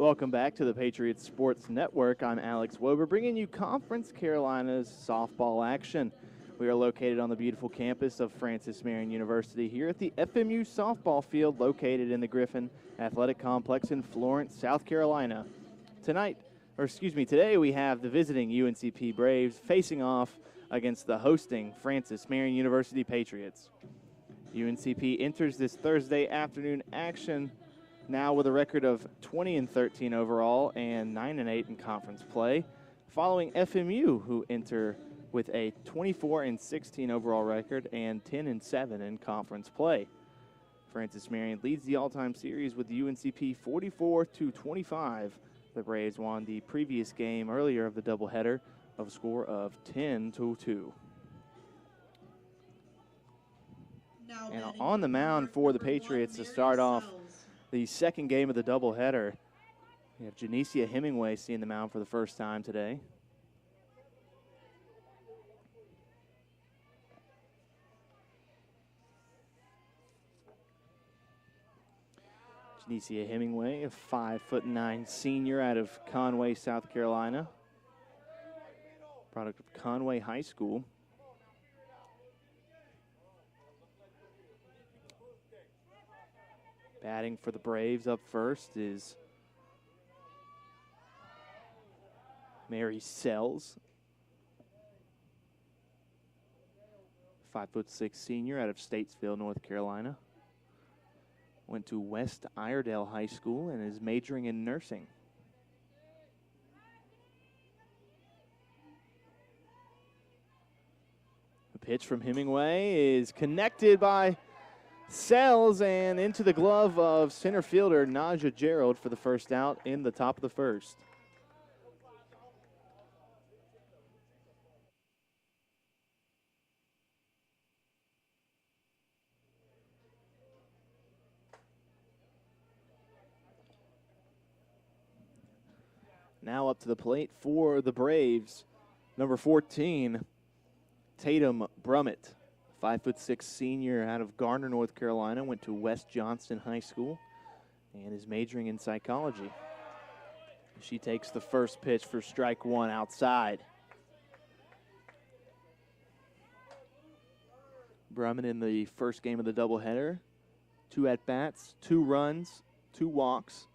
Welcome back to the Patriots Sports Network. I'm Alex Wober, bringing you Conference Carolina's softball action. We are located on the beautiful campus of Francis Marion University here at the FMU softball field located in the Griffin Athletic Complex in Florence, South Carolina. Today we have the visiting UNCP Braves facing off against the hosting Francis Marion University Patriots. UNCP enters this Thursday afternoon action now with a record of 20-13 overall and 9-8 in conference play, following FMU, who enter with a 24-16 overall record and 10-7 in conference play. Francis Marion leads the all-time series with UNCP 44-25. The Braves won the previous game earlier of the doubleheader of a score of 10-2. And on the mound for the Patriots to start off the second game of the doubleheader, we have Janicia Hemingway seeing the mound for the first time today. Janicia Hemingway, a 5'9" senior out of Conway, South Carolina, product of Conway High School. Batting for the Braves up first is Mary Sells, 5'6" senior out of Statesville, North Carolina. Went to West Iredale High School and is majoring in nursing. The pitch from Hemingway is connected by Sells and into the glove of center fielder Naja Gerald for the first out in the top of the first. Now up to the plate for the Braves, number 14, Tatum Brummett. 5'6" senior out of Garner, North Carolina, went to West Johnston High School and is majoring in psychology. She takes the first pitch for strike one outside. Brummett in the first game of the doubleheader, 2 at-bats, 2 runs, 2 walks.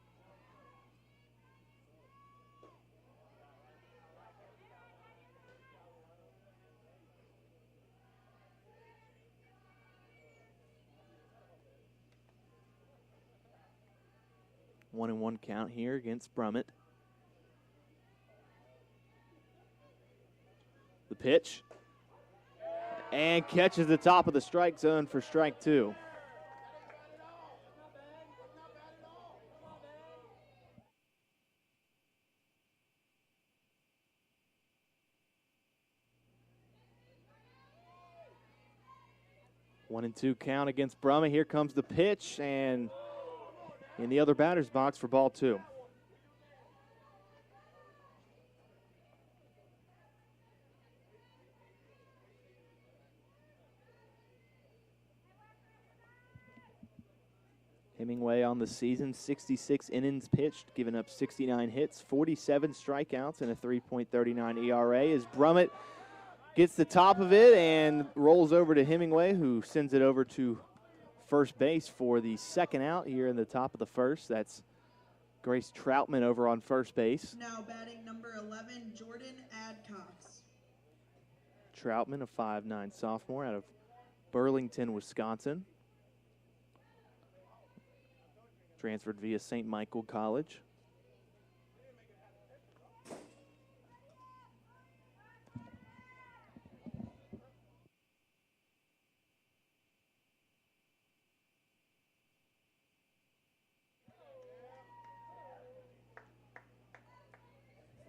One and one count here against Brummett. The pitch. And catches the top of the strike zone for strike 2. One and two count against Brummett. Here comes the pitch, and in the other batter's box for ball 2. Hemingway on the season, 66 innings pitched, giving up 69 hits, 47 strikeouts, and a 3.39 ERA as Brummett gets the top of it and rolls over to Hemingway, who sends it over to first base for the second out here in the top of the first. That's Grace Troutman over on first base. Now batting number 11, Jordan Adcox. Troutman, a 5'9" sophomore out of Burlington, Wisconsin. Transferred via St. Michael College.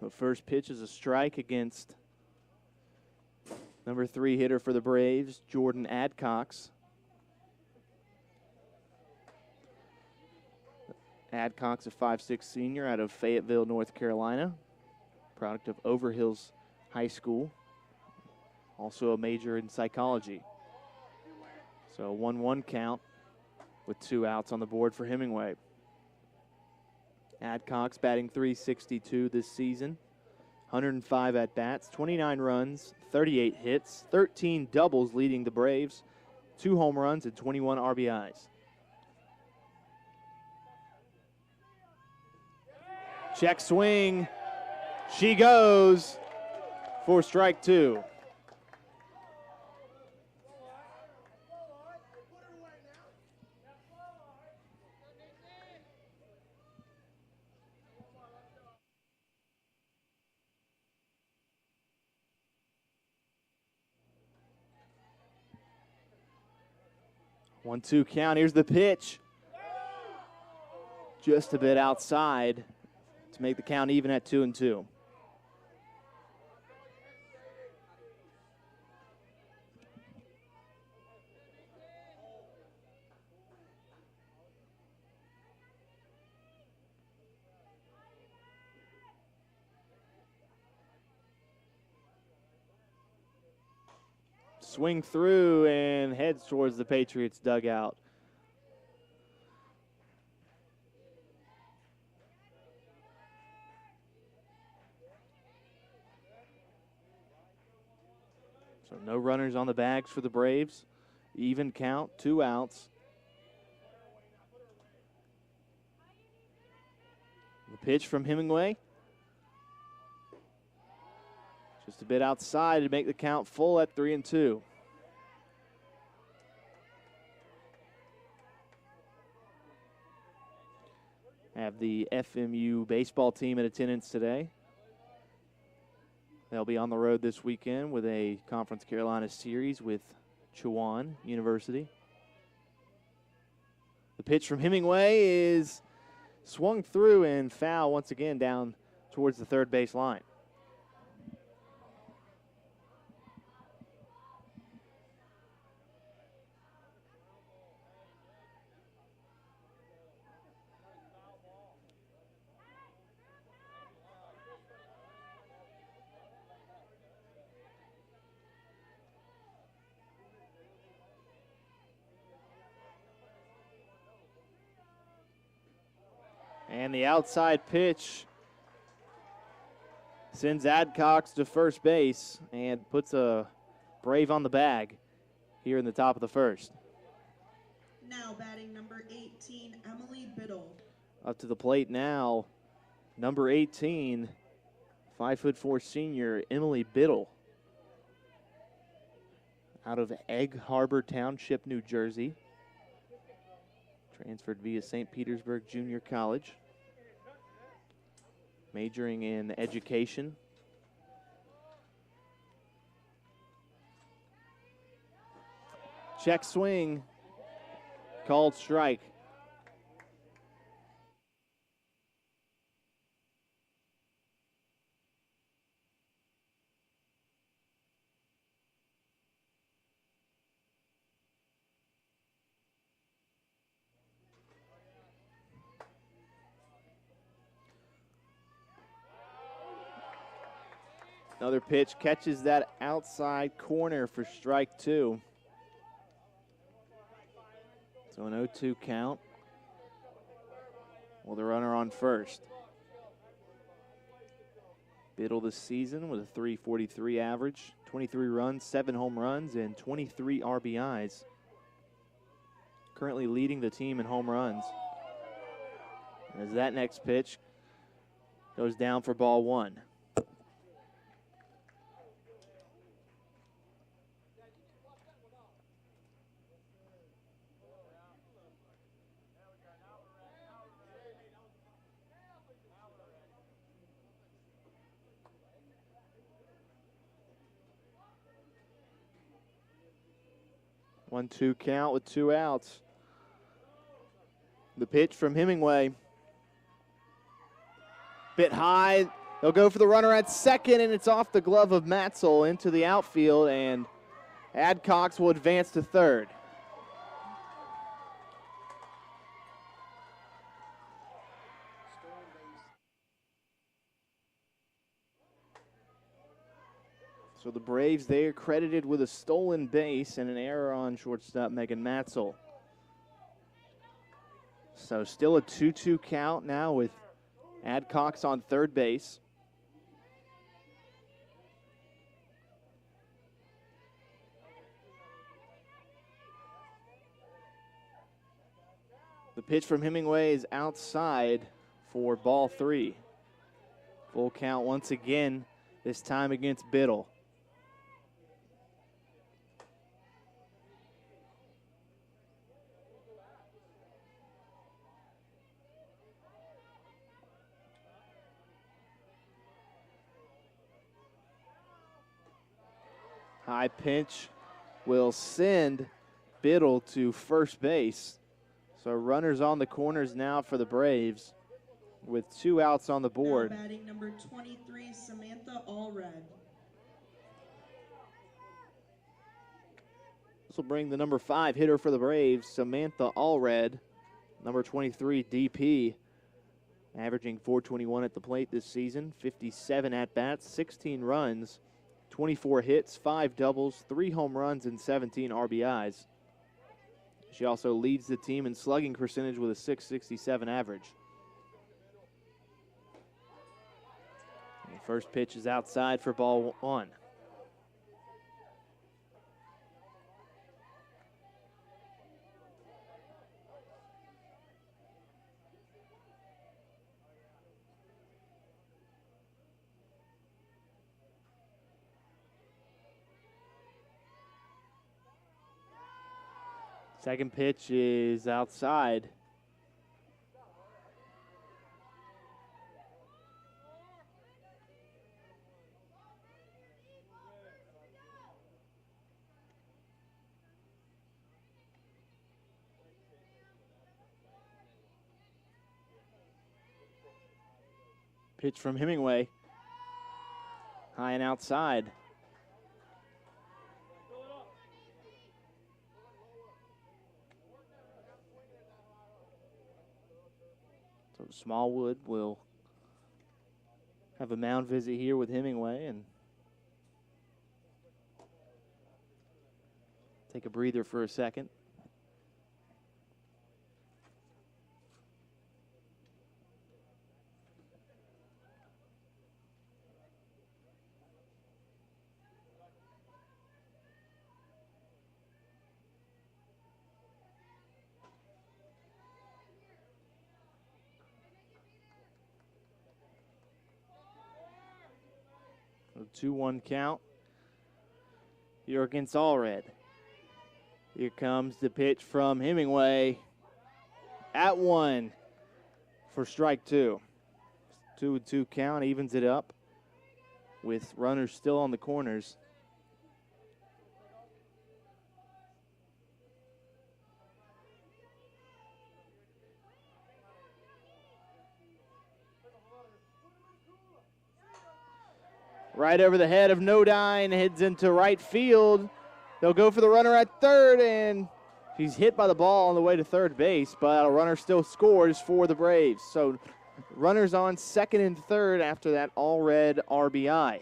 The first pitch is a strike against number 3 hitter for the Braves, Jordan Adcox. Adcox, a 5'6" senior out of Fayetteville, North Carolina, product of Overhills High School, also a major in psychology. So 1-1 count with 2 outs on the board for Hemingway. Adcox batting .362 this season. 105 at-bats, 29 runs, 38 hits, 13 doubles leading the Braves, 2 home runs, and 21 RBIs. Check swing. She goes for strike 2. One-two count. Here's the pitch. Just a bit outside to make the count even at 2-2. Swing through and heads towards the Patriots dugout. So no runners on the bags for the Braves. Even count, 2 outs. The pitch from Hemingway. Just a bit outside to make the count full at 3-2. Have the FMU baseball team in attendance today. They'll be on the road this weekend with a Conference Carolina series with Chowan University. The pitch from Hemingway is swung through and foul once again down towards the third base line. And the outside pitch sends Adcox to first base and puts a Brave on the bag here in the top of the first. Now batting number 18, Emily Biddle. Up to the plate now, number 18, 5'4" senior Emily Biddle. Out of Egg Harbor Township, New Jersey. Transferred via St. Petersburg Junior College. Majoring in education. Check swing. Called strike. Another pitch catches that outside corner for strike 2. So an 0-2 count. Well, the runner on first. Biddle this season with a .343 average, 23 runs, 7 home runs, and 23 RBIs. Currently leading the team in home runs. As that next pitch goes down for ball 1. One-two count with 2 outs. The pitch from Hemingway. Bit high. They'll go for the runner at second, and it's off the glove of Matzel into the outfield, and Adcox will advance to third. So the Braves, they are credited with a stolen base and an error on shortstop Megan Matzel. So still a 2-2 count now with Adcock's on third base. The pitch from Hemingway is outside for ball 3. Full count once again, this time against Biddle. High pitch will send Biddle to first base. So runners on the corners now for the Braves with 2 outs on the board. Now batting number 23, Samantha Allred. This will bring the number 5 hitter for the Braves, Samantha Allred, number 23 DP, averaging .421 at the plate this season, 57 at-bats, 16 runs, 24 hits, 5 doubles, 3 home runs, and 17 RBIs. She also leads the team in slugging percentage with a .667 average. And the first pitch is outside for ball 1. Second pitch is outside. Pitch from Hemingway. High and outside. So Smallwood will have a mound visit here with Hemingway and take a breather for a second. A 2-1 count here against Allred. Here comes the pitch from Hemingway at 1 for strike 2. 2-2 count evens it up with runners still on the corners. Right over the head of Nodine, heads into right field. They'll go for the runner at third, and he's hit by the ball on the way to third base, but a runner still scores for the Braves. So runners on second and third after that Allred RBI.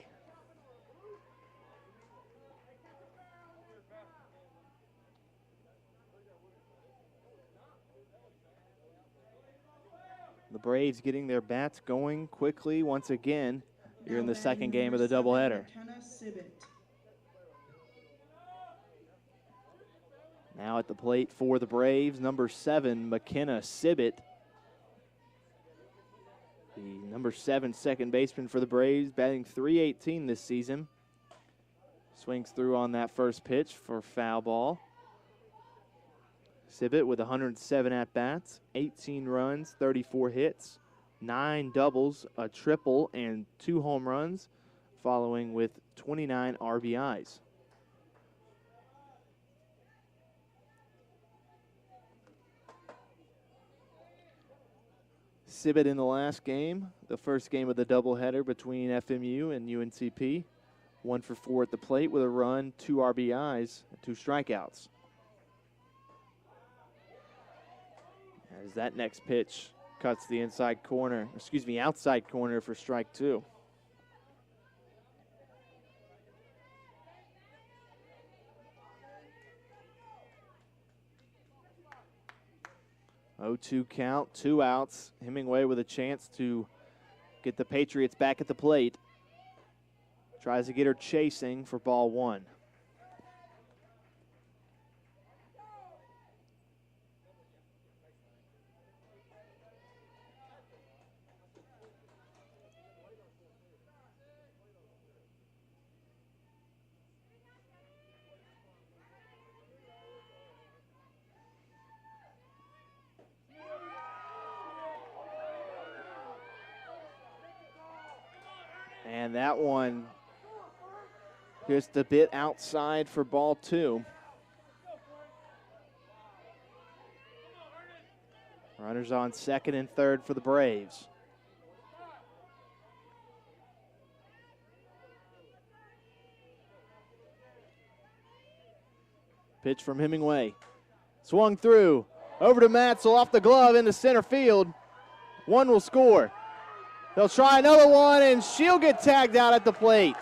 The Braves getting their bats going quickly once again here in the second game of the doubleheader. Now at the plate for the Braves, number 7, McKenna Sibbett. The number 7 second baseman for the Braves, batting .318 this season. Swings through on that first pitch for foul ball. Sibbett with 107 at-bats, 18 runs, 34 hits, 9 doubles, a triple, and 2 home runs, following with 29 RBIs. Sibbett in the last game, the first game of the doubleheader between FMU and UNCP, 1 for 4 at the plate with a run, 2 RBIs, and 2 strikeouts. As that next pitch cuts the outside corner for strike 2. Oh, 2 count, 2 outs. Hemingway with a chance to get the Patriots back at the plate. Tries to get her chasing for ball one. And that one just a bit outside for ball two. Runners on second and third for the Braves. Pitch from Hemingway. Swung through. Over to Matzel, off the glove into center field. One will score. They'll try another one, and she'll get tagged out at the plate.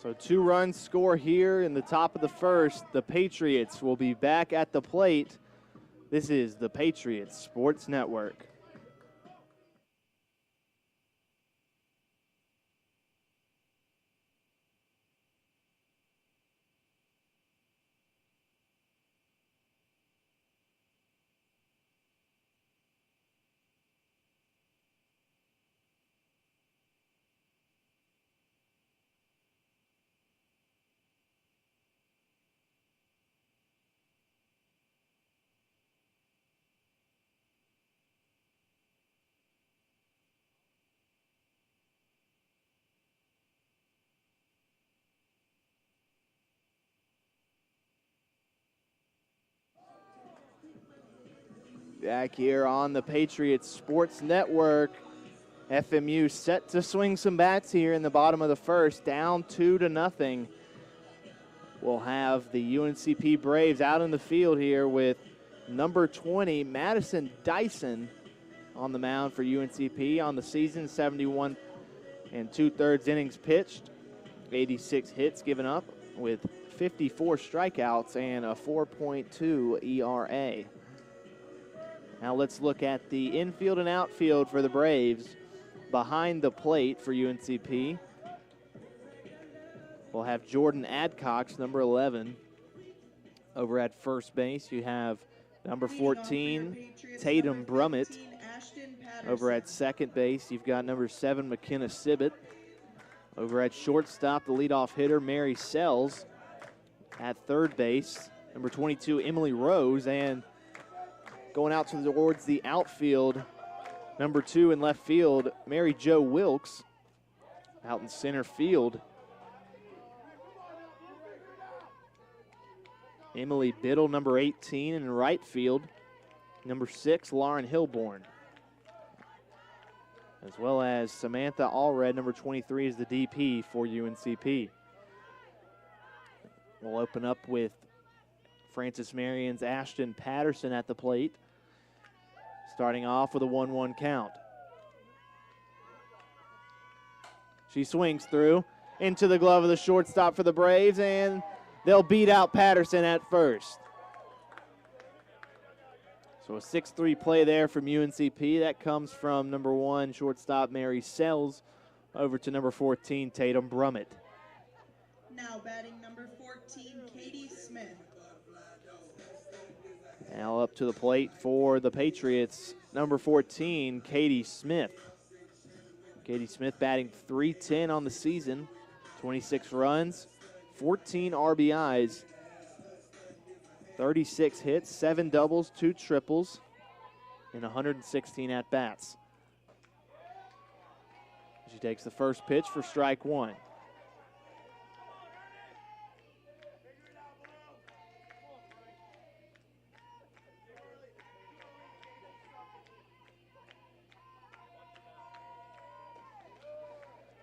So 2 runs score here in the top of the first. The Patriots will be back at the plate. This is the Patriots Sports Network. Back here on the Patriots Sports Network. FMU set to swing some bats here in the bottom of the first, down 2-0. We'll have the UNCP Braves out in the field here with number 20, Madison Dyson, on the mound for UNCP on the season. 71 2/3 innings pitched, 86 hits given up with 54 strikeouts and a 4.2 ERA. Now let's look at the infield and outfield for the Braves. Behind the plate for UNCP, we'll have Jordan Adcox, number 11. Over at first base, you have number 14, Tatum Brummett. Over at second base, you've got number 7, McKenna Sibbett. Over at shortstop, the leadoff hitter, Mary Sells. At third base, number 22, Emily Rose. And going out towards the outfield, number 2 in left field, Mary Jo Wilkes. Out in center field, Emily Biddle, number 18. In right field, number 6, Lauren Hilborn. As well as Samantha Allred, number 23, is the DP for UNCP. We'll open up with Francis Marion's Ashton Patterson at the plate. Starting off with a 1-1 count. She swings through into the glove of the shortstop for the Braves, and they'll beat out Patterson at first. So a 6-3 play there from UNCP. That comes from number 1, shortstop Mary Sells, over to number 14, Tatum Brummett. Now batting number 14, Katie Smith. Now up to the plate for the Patriots, number 14, Katie Smith. Katie Smith batting .310 on the season, 26 runs, 14 RBIs, 36 hits, 7 doubles, 2 triples, and 116 at-bats. She takes the first pitch for strike 1.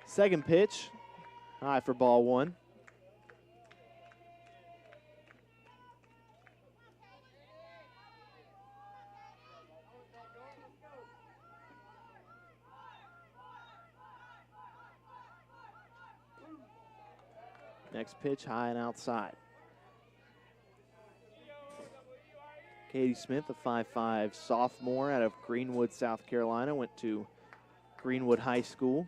Second pitch, high for ball 1. Next pitch, high and outside. Katie Smith, a 5'5" sophomore out of Greenwood, South Carolina, went to Greenwood High School.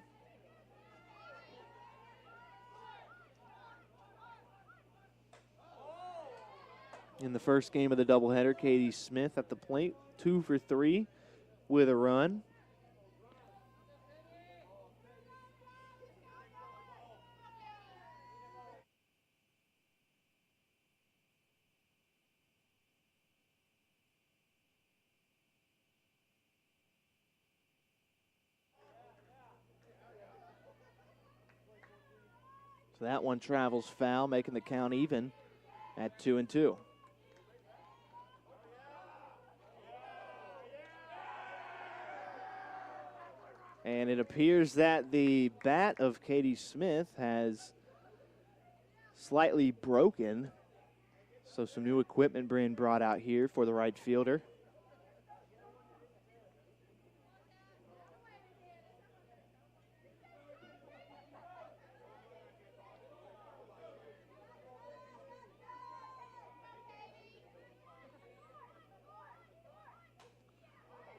In the first game of the doubleheader, Katie Smith at the plate, 2 for 3 with a run. So that one travels foul, making the count even at 2-2. And it appears that the bat of Katie Smith has slightly broken. So some new equipment being brought out here for the right fielder.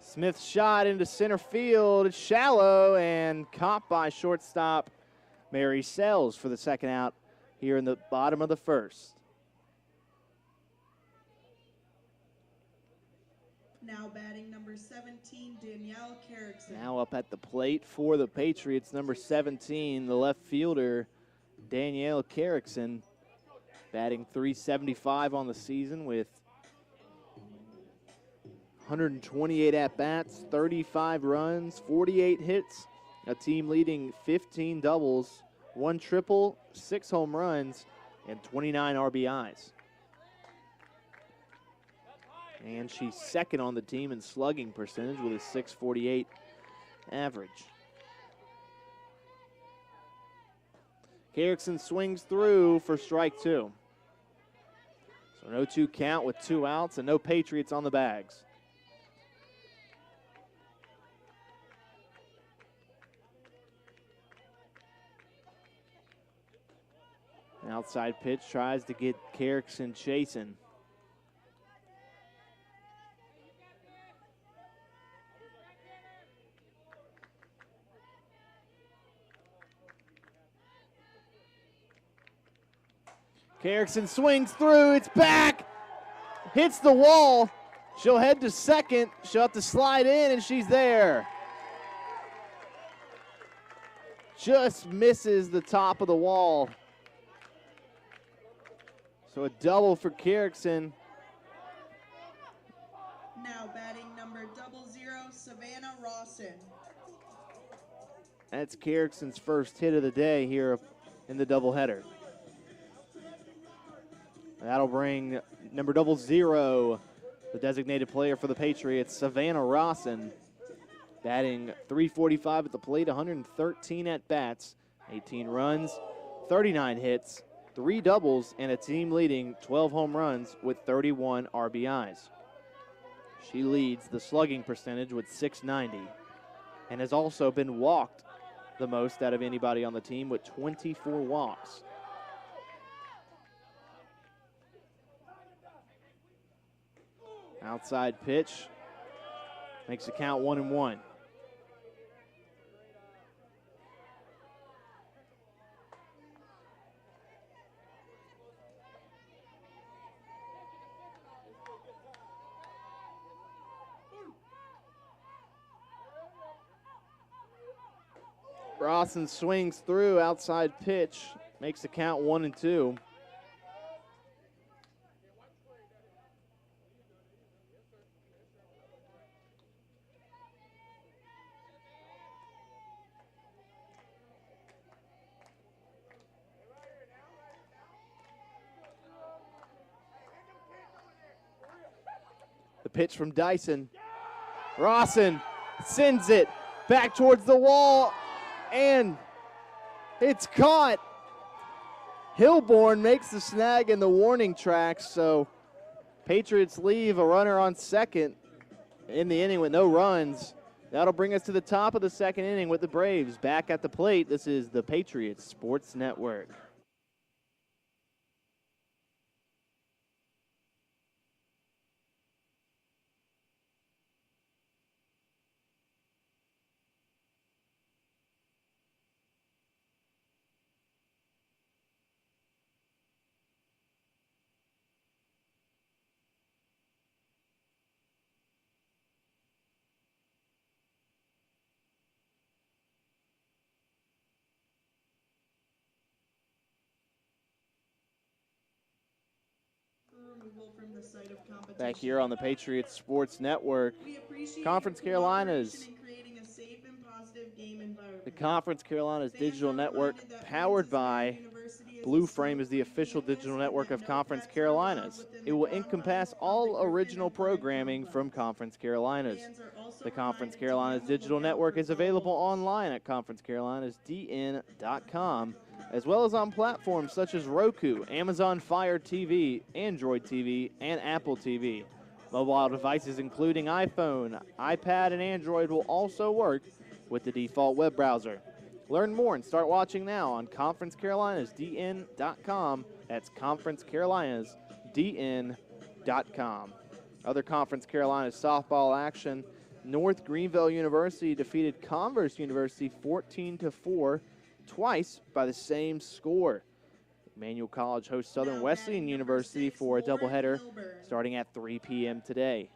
Smith's shot into center field. It's shallow and caught by shortstop Mary Sells for the second out here in the bottom of the first. Now batting number 17, Danielle Carrickson. Now up at the plate for the Patriots, number 17, the left fielder, Danielle Carrickson, batting .375 on the season with 128 at-bats, 35 runs, 48 hits, a team leading 15 doubles, 1 triple, 6 home runs, and 29 RBIs. And she's second on the team in slugging percentage with a .648 average. Carrickson swings through for strike 2. So no 2 count with 2 outs and no Patriots on the bags. An outside pitch tries to get Carrickson chasing. Carrickson swings through, it's back, hits the wall. She'll head to second, she'll have to slide in, and she's there. Just misses the top of the wall. So a double for Carrickson. Now batting number 00, Savannah Rawson. That's Carrickson's first hit of the day here in the doubleheader. That'll bring number 00, the designated player for the Patriots, Savannah Rawson, batting .345 at the plate, 113 at-bats, 18 runs, 39 hits, 3 doubles, and a team-leading 12 home runs with 31 RBIs. She leads the slugging percentage with .690 and has also been walked the most out of anybody on the team with 24 walks. Outside pitch makes the count 1-1. Rawson swings through, outside pitch, makes the count 1-2. The pitch from Dyson. Rawson sends it back towards the wall, and it's caught. Hilborn makes the snag in the warning tracks, so Patriots leave a runner on second in the inning with no runs. That'll bring us to the top of the second inning with the Braves back at the plate. This is the Patriots Sports Network. from the site of competition. Back here on the Patriots Sports Network, We appreciate Conference your cooperation Carolinas. in creating a safe and positive game environment. The Conference Carolinas Fans digital are network, reminded that powered Francis Marion by University is Blue a Frame, is the smoke-free official campus digital and network that of no Conference pets are allowed Carolinas. within It the will confines encompass of the all Griffin original Athletic programming Complex. from Conference Carolinas. Fans are also The Conference reminded to be Carolinas on the digital lookout network for is available foul balls. online at conferencecarolinas.dn.com, as well as on platforms such as Roku, Amazon Fire TV, Android TV, and Apple TV. Mobile devices including iPhone, iPad, and Android will also work with the default web browser. Learn more and start watching now on conferencecarolinas.dn.com. That's conferencecarolinas.dn.com. Other Conference Carolinas softball action: North Greenville University defeated Converse University 14-4 twice by the same score. Emmanuel College hosts Southern Now Wesleyan batting University number 6, for a Lauren doubleheader Hilburn. starting at 3 p.m. today.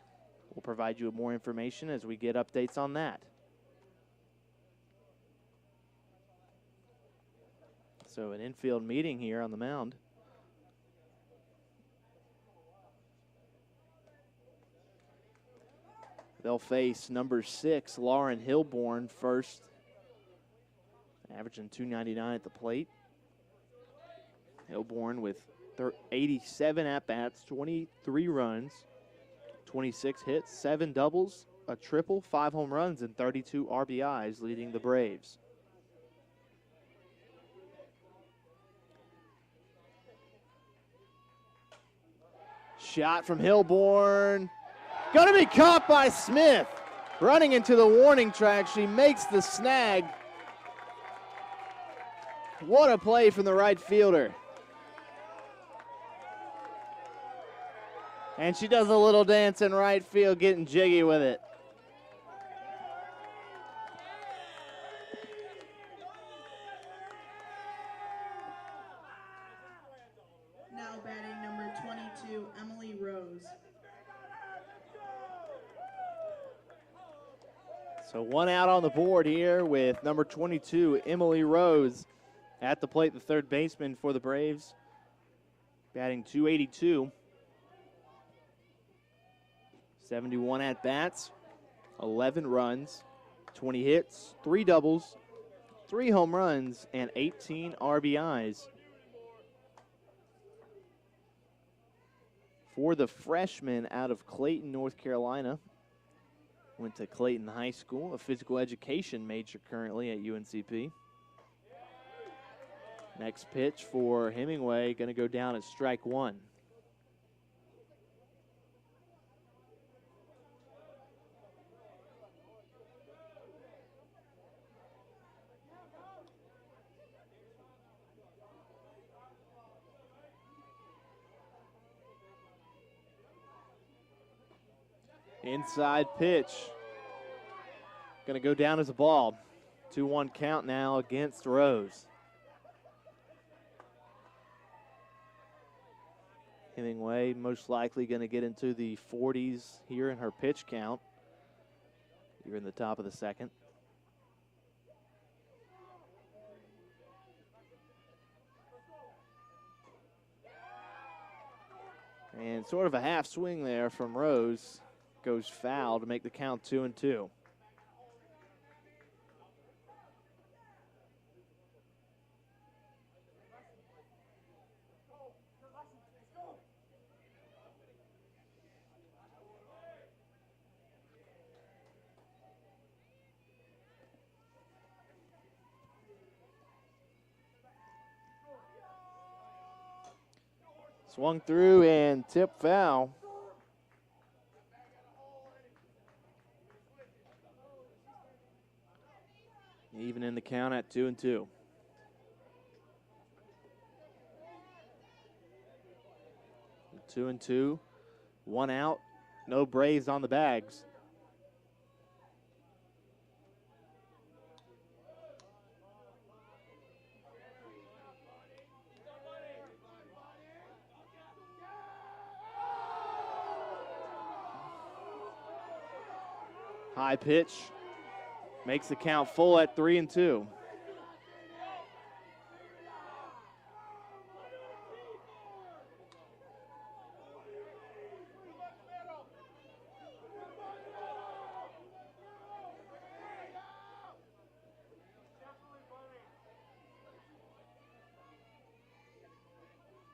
We'll provide you with more information as we get updates on that. So an infield meeting here on the mound. They'll face number 6, Lauren Hilborn, first, averaging .299 at the plate. Hilborn with 87 at-bats, 23 runs, 26 hits, 7 doubles, a triple, 5 home runs, and 32 RBIs, leading the Braves. Shot from Hilborn. Going to be caught by Smith. Running into the warning track, she makes the snag. What a play from the right fielder. And she does a little dance in right field, getting jiggy with it. Now batting number 22, Emily Rose. So one out on the board here with number 22, Emily Rose, at the plate, the third baseman for the Braves, batting .282. 71 at-bats, 11 runs, 20 hits, 3 doubles, 3 home runs, and 18 RBIs. For the freshman out of Clayton, North Carolina, went to Clayton High School, a physical education major currently at UNCP. Next pitch for Hemingway, going to go down as strike 1. Inside pitch. Going to go down as a ball. 2-1 count now against Rose. Hemingway most likely going to get into the 40s here in her pitch count. You're in the top of the second. And sort of a half swing there from Rose. Goes foul to make the count 2-2. Swung through and tipped foul. Even in the count at 2-2. Two and two, 1 out, no Braves on the bags. High pitch. Makes the count full at 3-2.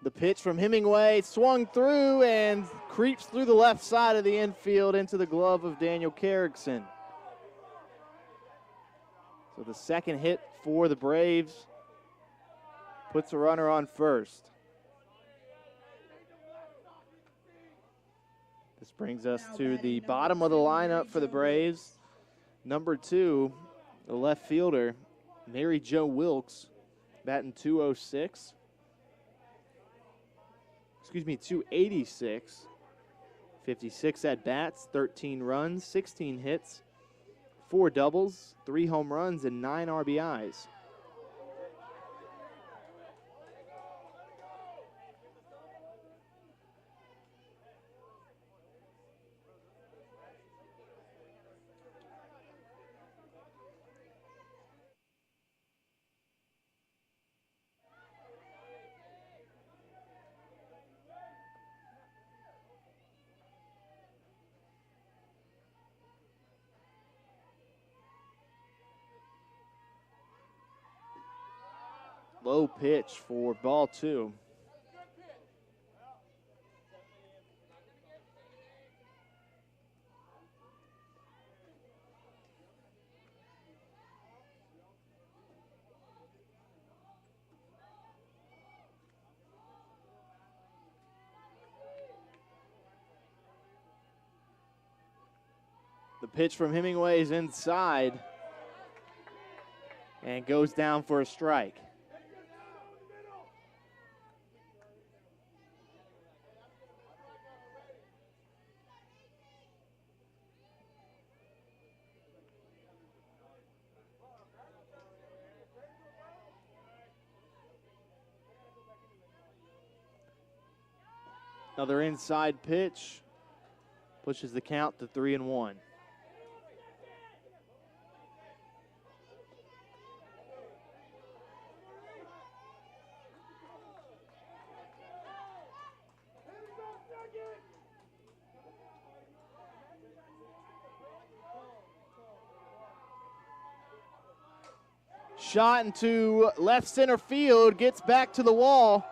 The pitch from Hemingway swung through and creeps through the left side of the infield into the glove of Danielle Carrickson. So the second hit for the Braves puts a runner on first. This brings us to the bottom of the lineup for the Braves. Number 2, the left fielder, Mary Jo Wilkes, batting 206. 286. 56 at bats, 13 runs, 16 hits, 4 doubles, 3 home runs, and 9 RBIs. Low pitch for ball 2. The pitch from Hemingway is inside and goes down for a strike. Another inside pitch pushes the count to 3-1. Shot into left center field, gets back to the wall.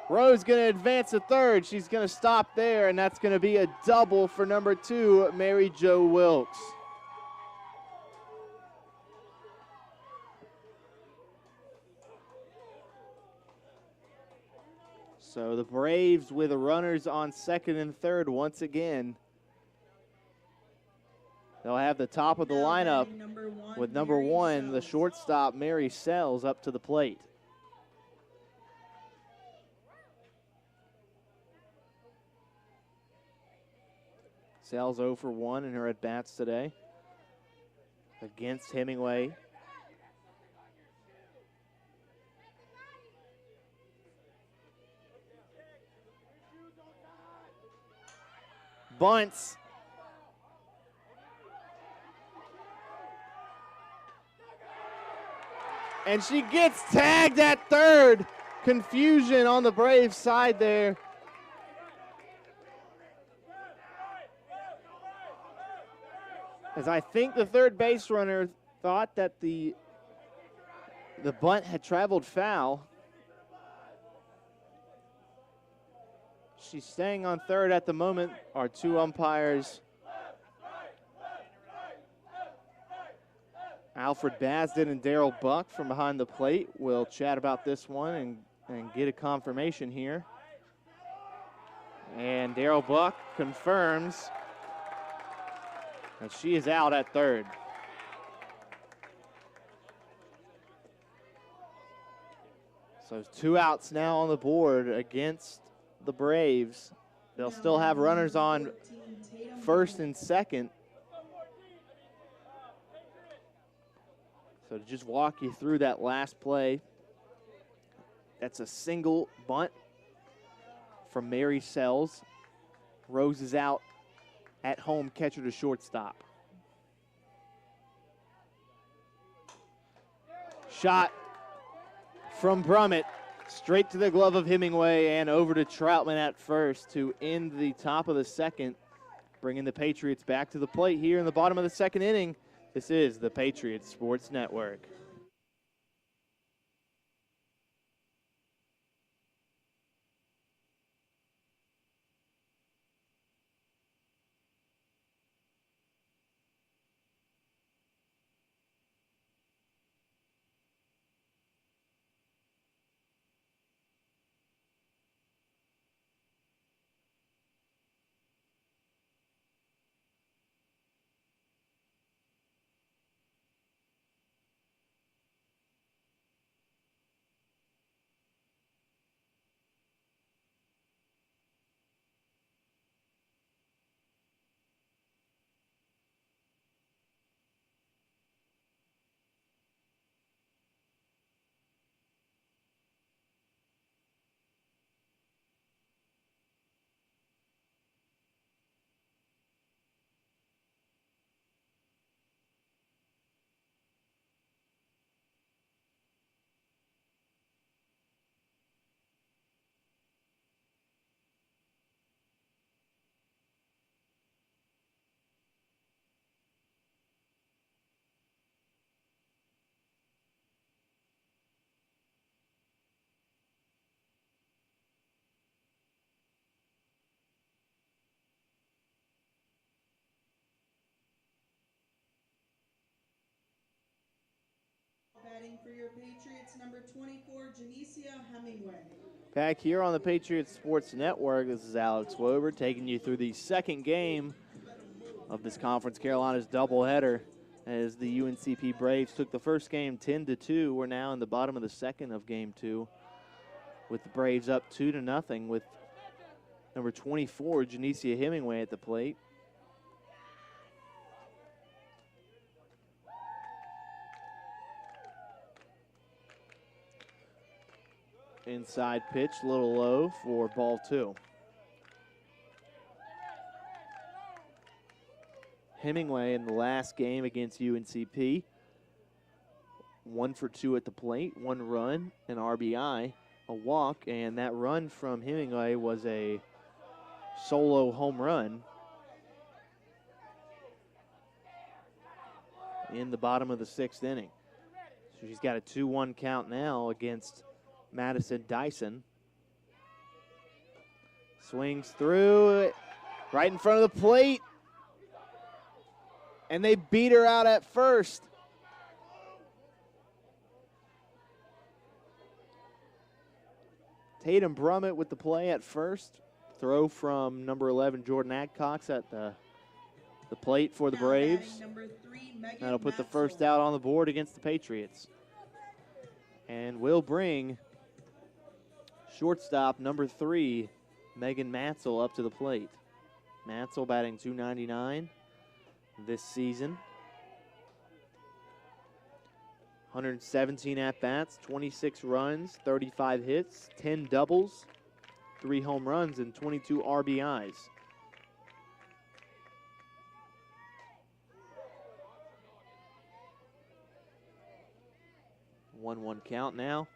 Rose going to advance to third. She's going to stop there, and that's going to be a double for number 2, Mary Jo Wilkes. So the Braves with the runners on second and third once again. They'll have the top of the lineup with number 1, the shortstop, Mary Sells, up to the plate. Sells 0 for 1 in her at-bats today against Hemingway. Bunts. And she gets tagged at third. Confusion on the Braves side there. As I think the third base runner thought that the bunt had traveled foul. She's staying on third at the moment. Our 2 umpires, Alfred Basden and Daryl Buck from behind the plate, will chat about this one and get a confirmation here. And Daryl Buck confirms that she is out at third. So 2 outs now on the board against the Braves. They'll still have runners on first and second. So to just walk you through that last play, that's a single bunt from Mary Sells. Rose is out at home, catcher to shortstop. Shot from Brummett, straight to the glove of Hemingway and over to Troutman at first to end the top of the second, bringing the Patriots back to the plate here in the bottom of the second inning. This is the Patriots Sports Network. batting for your Patriots, number 24, Janicia Hemingway. Back here on the Patriots Sports Network, this is Alex Wober taking you through the second game of this Conference Carolinas doubleheader as the UNCP Braves took the first game 10-2. We're now in the bottom of the second of game 2 with the Braves up 2-0 with number 24, Janicia Hemingway at the plate. Inside pitch, a little low for ball 2. Hemingway in the last game against UNCP, 1 for 2 at the plate, 1 run, an RBI, a walk, and that run from Hemingway was a solo home run in the bottom of the 6th inning. So she's got a 2-1 count now against Madison Dyson. Swings through right in front of the plate. And they beat her out at first. Tatum Brummett with the play at first. Throw from number 11, Jordan Adcox at the plate for the Braves. Number 3, That'll put the first out on the board against the Patriots. And will bring shortstop number 3, Megan Matzel, up to the plate. Matzel batting .299 this season. 117 at-bats, 26 runs, 35 hits, 10 doubles, 3 home runs, and 22 RBIs. One count now.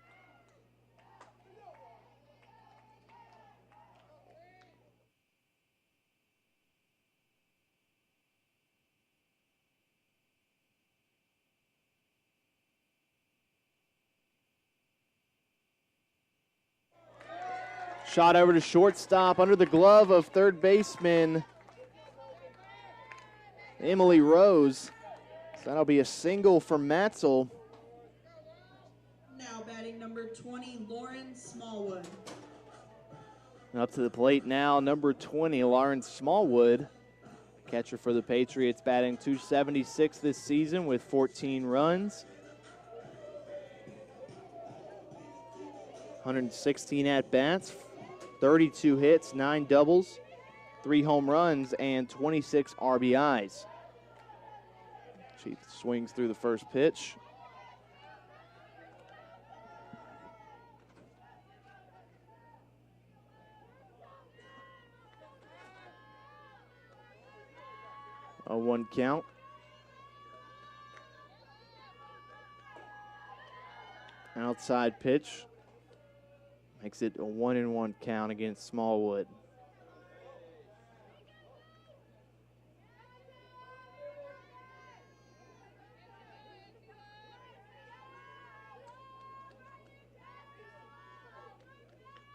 Shot over to shortstop under the glove of third baseman Emily Rose. So that'll be a single for Matzel. Now batting number 20, Lauren Smallwood. Up to the plate now, number 20, Lauren Smallwood. Catcher for the Patriots, batting .276 this season with 14 runs. 116 at-bats, 32 hits, 9 doubles, 3 home runs, and 26 RBIs. She swings through the first pitch. A 1 count. Outside pitch. Makes it a 1-1 count against Smallwood.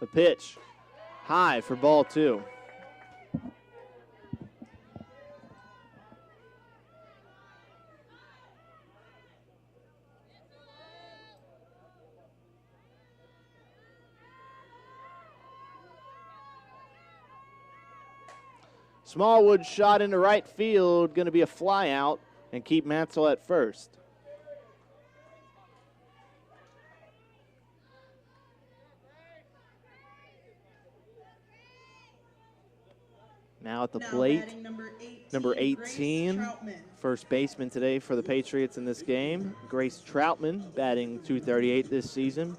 The pitch, high for ball 2. Smallwood shot into right field, going to be a fly out and keep Matzel at first. Now at the plate, number 18, first baseman today for the Patriots in this game, Grace Troutman, batting .238 this season.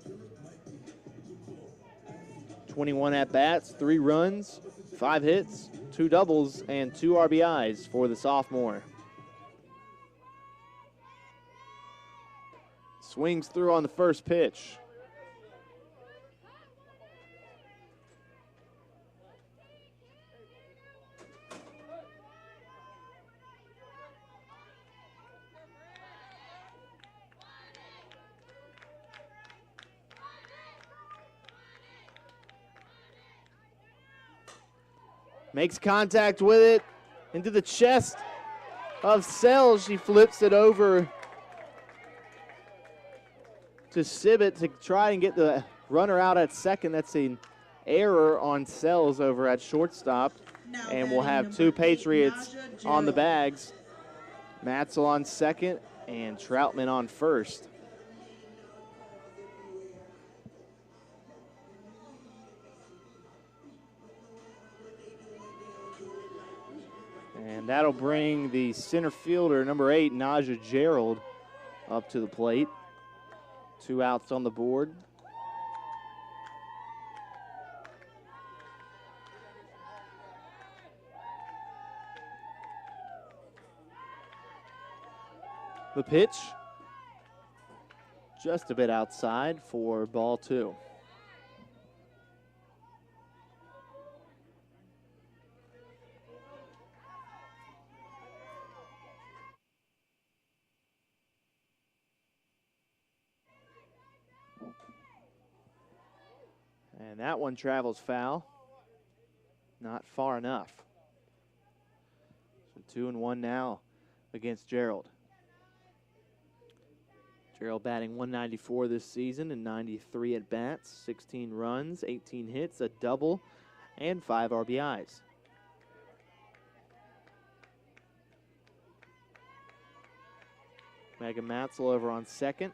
21 at-bats, 3 runs, 5 hits, 2 doubles, and 2 RBIs for the sophomore. Swings through on the first pitch. Makes contact with it into the chest of Sells. She flips it over to Sibbett to try and get the runner out at second. That's an error on Sells over at shortstop. Now And we'll batting have two number 8, Patriots Naja on the Gerald. bags. Matzel on second and Troutman on first. And that'll bring the center fielder, number 8, Naja Gerald, up to the plate. 2 outs on the board. The pitch, just a bit outside for ball 2. And that one travels foul. Not far enough. So 2-1 now against Gerald. Gerald batting 194 this season and 93 at bats, 16 runs, 18 hits, a double, and 5 RBIs. Megan Matzel over on second,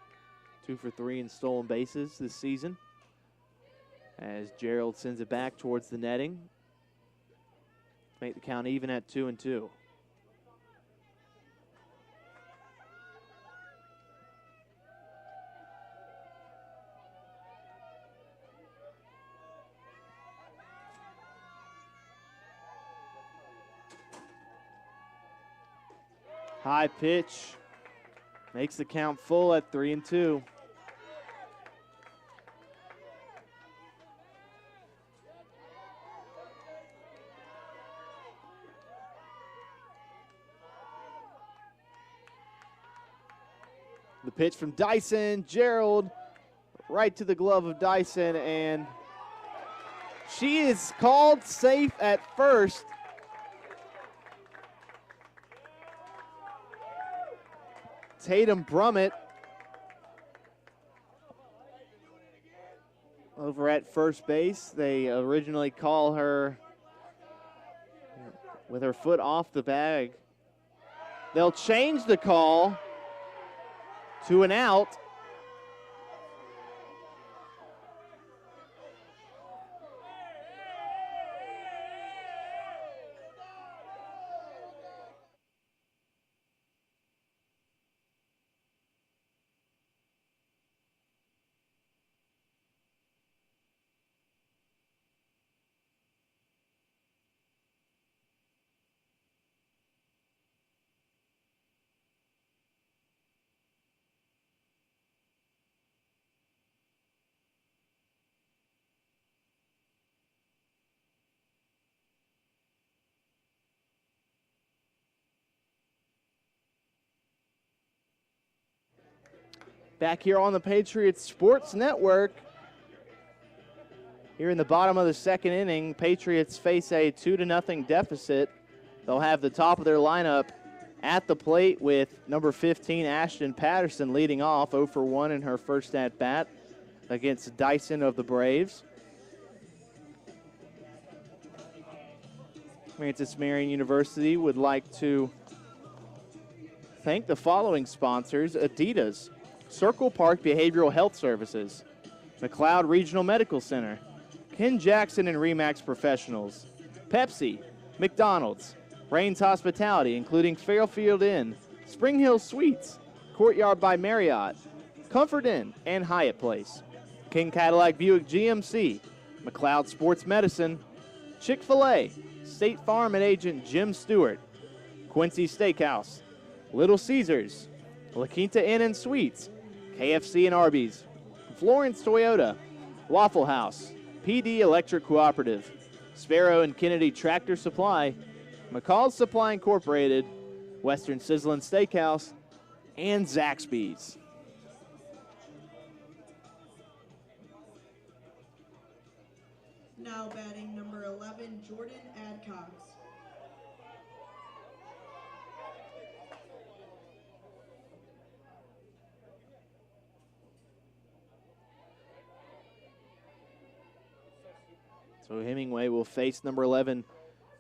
2 for 3 in stolen bases this season. As Gerald sends it back towards the netting. Make the count even at 2-2. High pitch. Makes the count full at 3-2. The pitch from Dyson. Gerald right to the glove of Dyson, and she is called safe at first. Tatum Brummett over at first base. They originally call her with her foot off the bag. They'll change the call to an out. Back here on the Patriots Sports Network. Here in the bottom of the second inning, Patriots face a 2-0 deficit. They'll have the top of their lineup at the plate with number 15, Ashton Patterson, leading off 0 for 1 in her first at-bat against Dyson of the Braves. Francis Marion University would like to thank the following sponsors: Adidas, Circle Park Behavioral Health Services, McLeod Regional Medical Center, Ken Jackson and Remax Professionals, Pepsi, McDonald's, Rains Hospitality, including Fairfield Inn, Spring Hill Suites, Courtyard by Marriott, Comfort Inn, and Hyatt Place, King Cadillac Buick GMC, McLeod Sports Medicine, Chick-fil-A, State Farm and Agent Jim Stewart, Quincy Steakhouse, Little Caesars, La Quinta Inn and Suites, KFC and Arby's, Florence Toyota, Waffle House, PD Electric Cooperative, Sparrow and Kennedy Tractor Supply, McCall's Supply Incorporated, Western Sizzlin' Steakhouse, and Zaxby's. Now batting number 11, Jordan Adcox. So Hemingway will face number 11,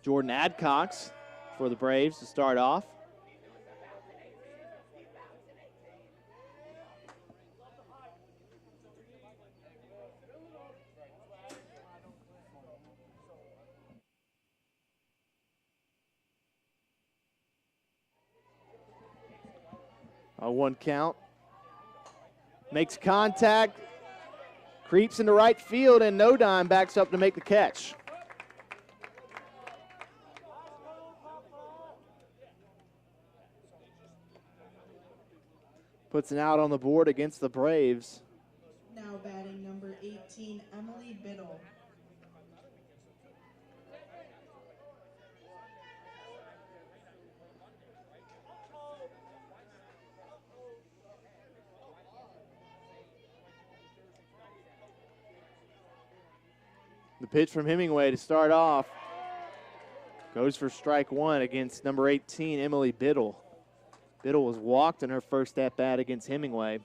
Jordan Adcox, for the Braves to start off. A 1 count. Makes contact, creeps into right field, and No Dime backs up to make the catch. Puts an out on the board against the Braves. Now batting number 18, Emily Biddle. The pitch from Hemingway to start off goes for strike 1 against number 18, Emily Biddle. Biddle was walked in her first at-bat against Hemingway.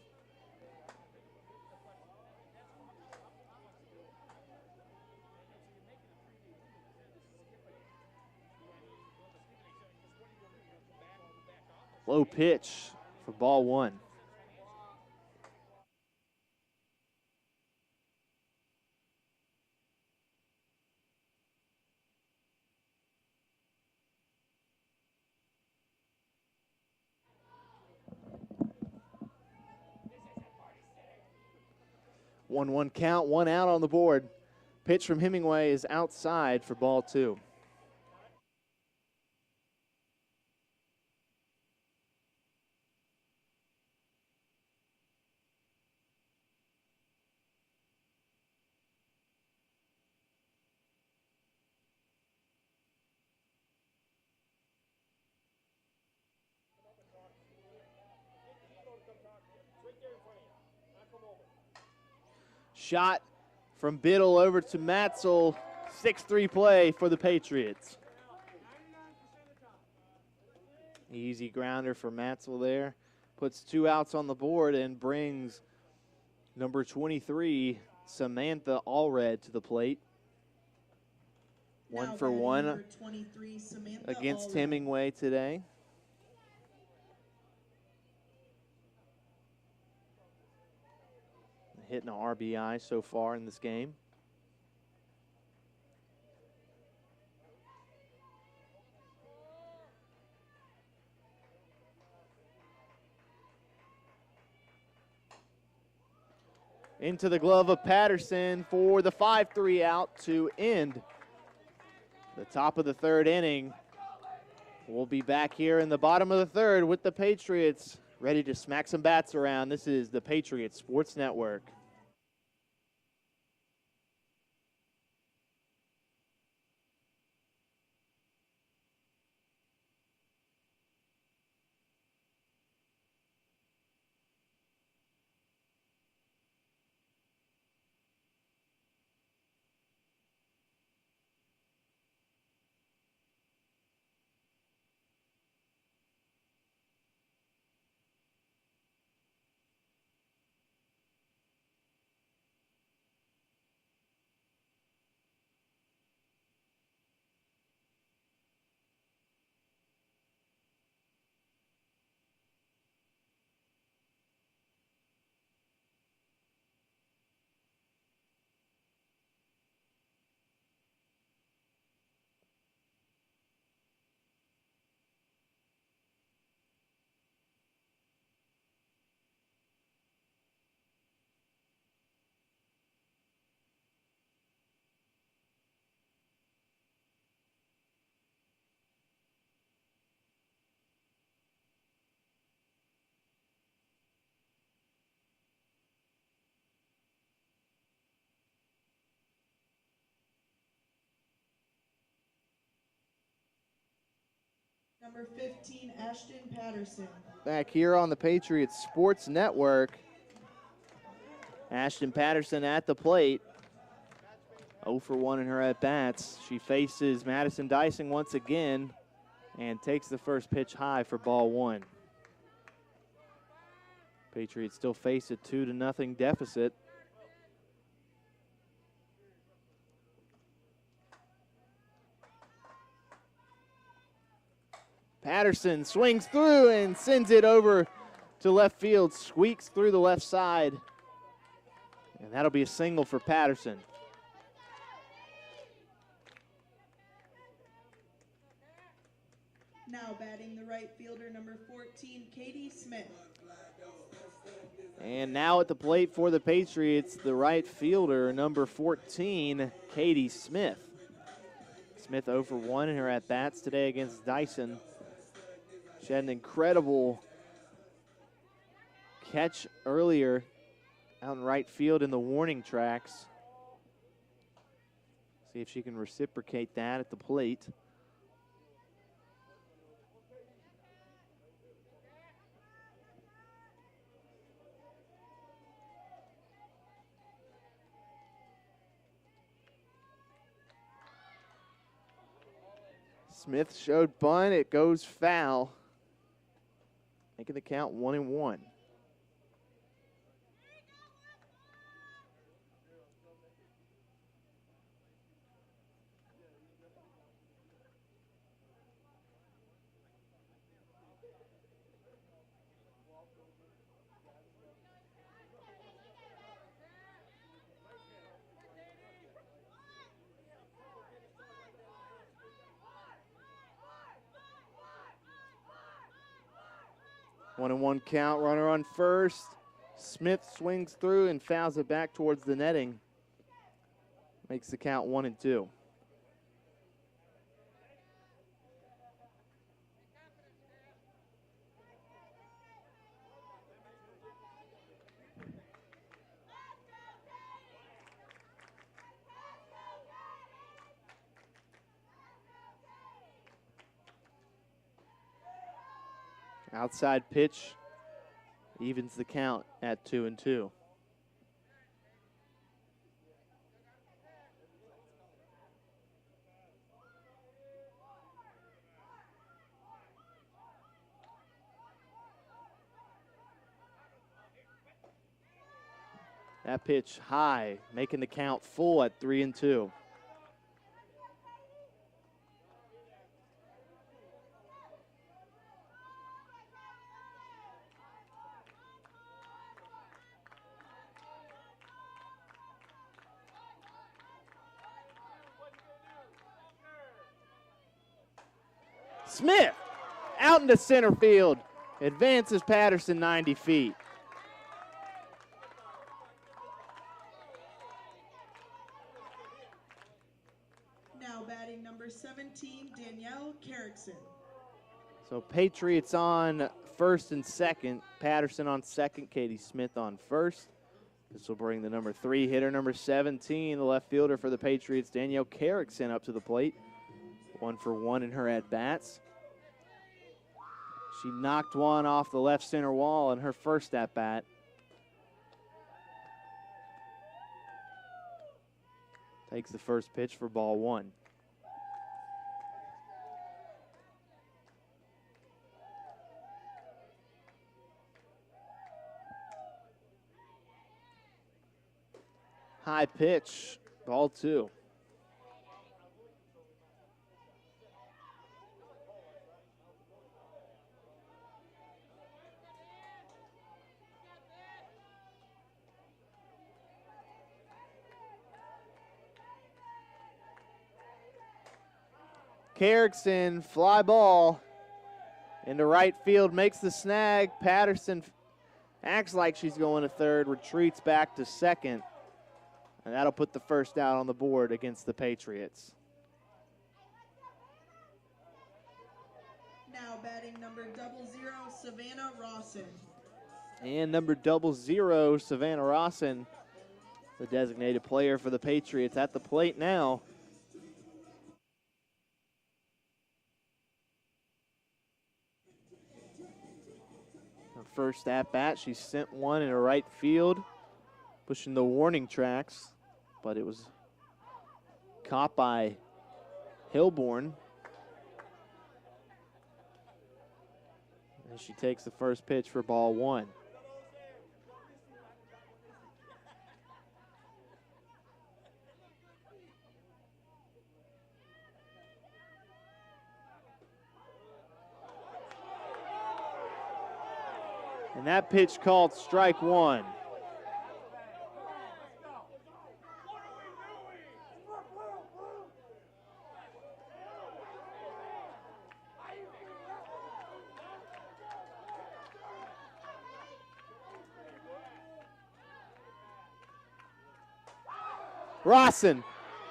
Low pitch for ball 1. One count, 1 out on the board. Pitch from Hemingway is outside for ball 2. Shot from Biddle over to Matzel. 6-3 play for the Patriots. Easy grounder for Matzel there. Puts 2 outs on the board and brings number 23, Samantha Allred, to the plate. Now 1 for batting 1 number 23, Samantha against Allred. Hemingway today. Hitting an RBI so far in this game. Into the glove of Patterson for the 5-3 out to end the top of the 3rd inning. We'll be back here in the bottom of the 3rd with the Patriots ready to smack some bats around. This is the Patriots Sports Network. Number 15, Ashton Patterson. Back here on the Patriots Sports Network. Ashton Patterson at the plate. 0 for 1 in her at-bats. She faces Madison Dysing once again and takes the first pitch high for ball 1. Patriots still face a 2-0 deficit. Patterson swings through and sends it over to left field, squeaks through the left side, and that'll be a single for Patterson. Now batting the right fielder, number 14, Katie Smith. And now at the plate for the Patriots, the right fielder, number 14, Katie Smith. Smith 0 for 1 in her at-bats today against Dyson. She had an incredible catch earlier out in right field in the warning tracks. See if she can reciprocate that at the plate. Smith showed bunt. It goes foul, making the count 1-1. One and one count, runner on first. Smith swings through and fouls it back towards the netting. Makes the count 1-2. Outside pitch evens the count at 2-2. That pitch high, making the count full at 3-2. Smith out into center field. Advances Patterson 90 feet. Now batting number 17, Danielle Carrickson. So Patriots on first and second. Patterson on second. Katie Smith on first. This will bring the number 3 hitter, number 17, the left fielder for the Patriots, Danielle Carrickson, up to the plate. 1 for 1 in her at-bats. She knocked one off the left center wall in her first at-bat. Takes the first pitch for ball 1. High pitch, ball 2. Carrickson, fly ball into right field, makes the snag. Patterson acts like she's going to third, retreats back to second, and that'll put the first out on the board against the Patriots. Now batting number 00, Savannah Rawson. And number 00, Savannah Rawson, the designated player for the Patriots, at the plate now. First at bat, she sent one in right field, pushing the warning tracks, but it was caught by Hilborn. And she takes the first pitch for ball 1. And that pitch called strike one. Rawson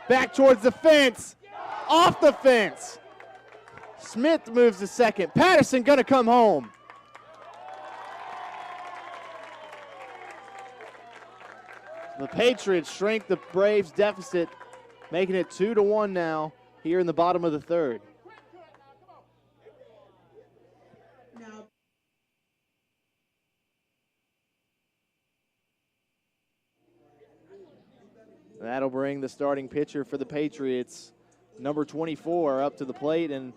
back towards the fence, off the fence. Smith moves to second. Patterson gonna come home. The Patriots shrink the Braves deficit, making it 2-1 now here in the bottom of the third. Now That'll bring the starting pitcher for the Patriots, number 24, up to the plate, and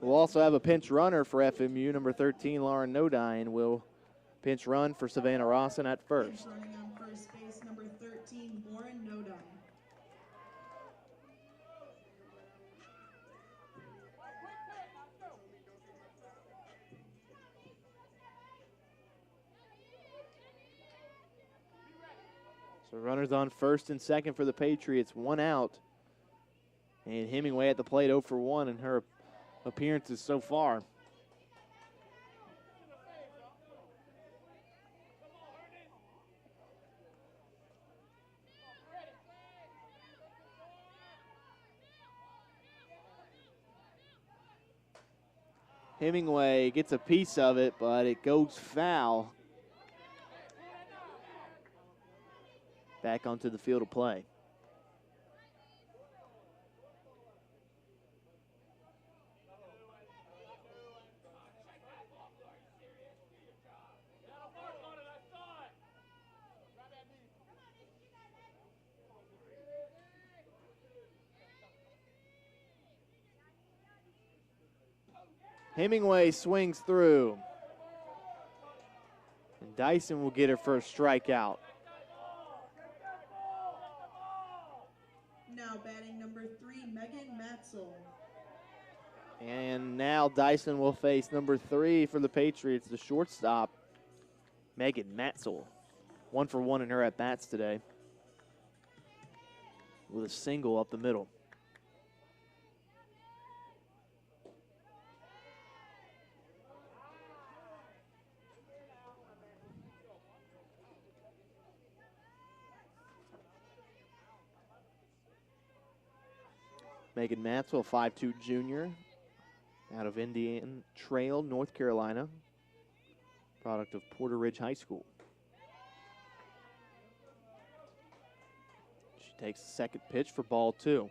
we'll also have a pinch runner for FMU. Number 13, Lauren Nodine, will pinch run for Savannah Rawson at first. running on first base, number 13, Lauren Nodine. So runners on first and second for the Patriots, 1 out. And Hemingway at the plate 0 for 1 in her appearances so far. Hemingway gets a piece of it, but it goes foul. Back onto the field of play. Hemingway swings through. And Dyson will get her first strikeout. Now batting number 3, Megan Matzel. And now Dyson will face number 3 for the Patriots, the shortstop, Megan Matzel. 1 for 1 in her at-bats today, with a single up the middle. Megan Matzel, a 5'2" junior out of Indian Trail, North Carolina, product of Porter Ridge High School. She takes the second pitch for ball 2.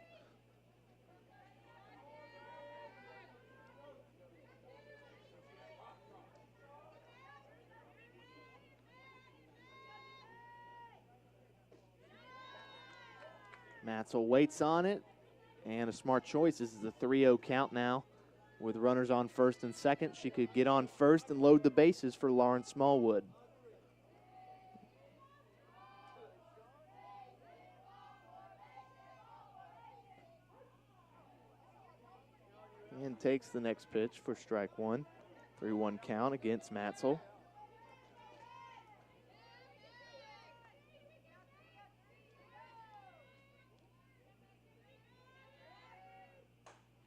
Matzel waits on it. And a smart choice. This is the 3-0 count now. With runners on first and second, she could get on first and load the bases for Lauren Smallwood. And takes the next pitch for strike 1. 3-1 count against Matzel.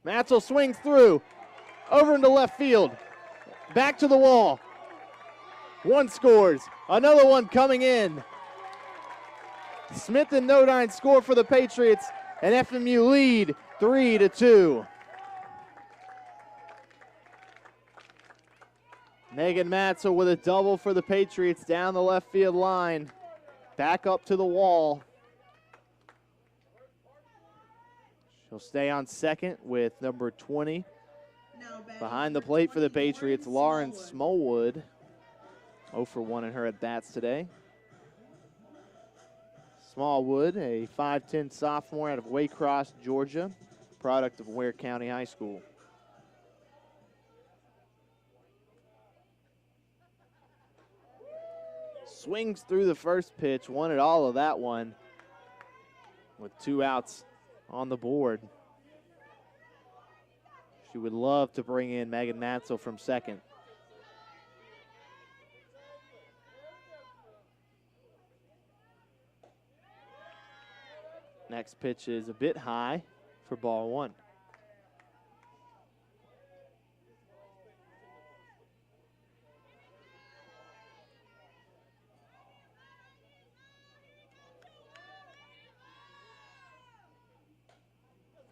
Matzel swings through, over into left field, back to the wall. 1 scores, another one coming in. Smith and Nodine score for the Patriots, and FMU lead 3-2. Megan Matzel with a double for the Patriots down the left field line, back up to the wall. She'll stay on second with number 20. Behind the plate for the Patriots, Lauren Smallwood. 0 for 1 in her at-bats today. Smallwood, a 5'10" sophomore out of Waycross, Georgia, product of Ware County High School. Swings through the first pitch, wanted all of that one with 2 outs on the board. She would love to bring in Megan Matzel from second. Next pitch is a bit high for ball one.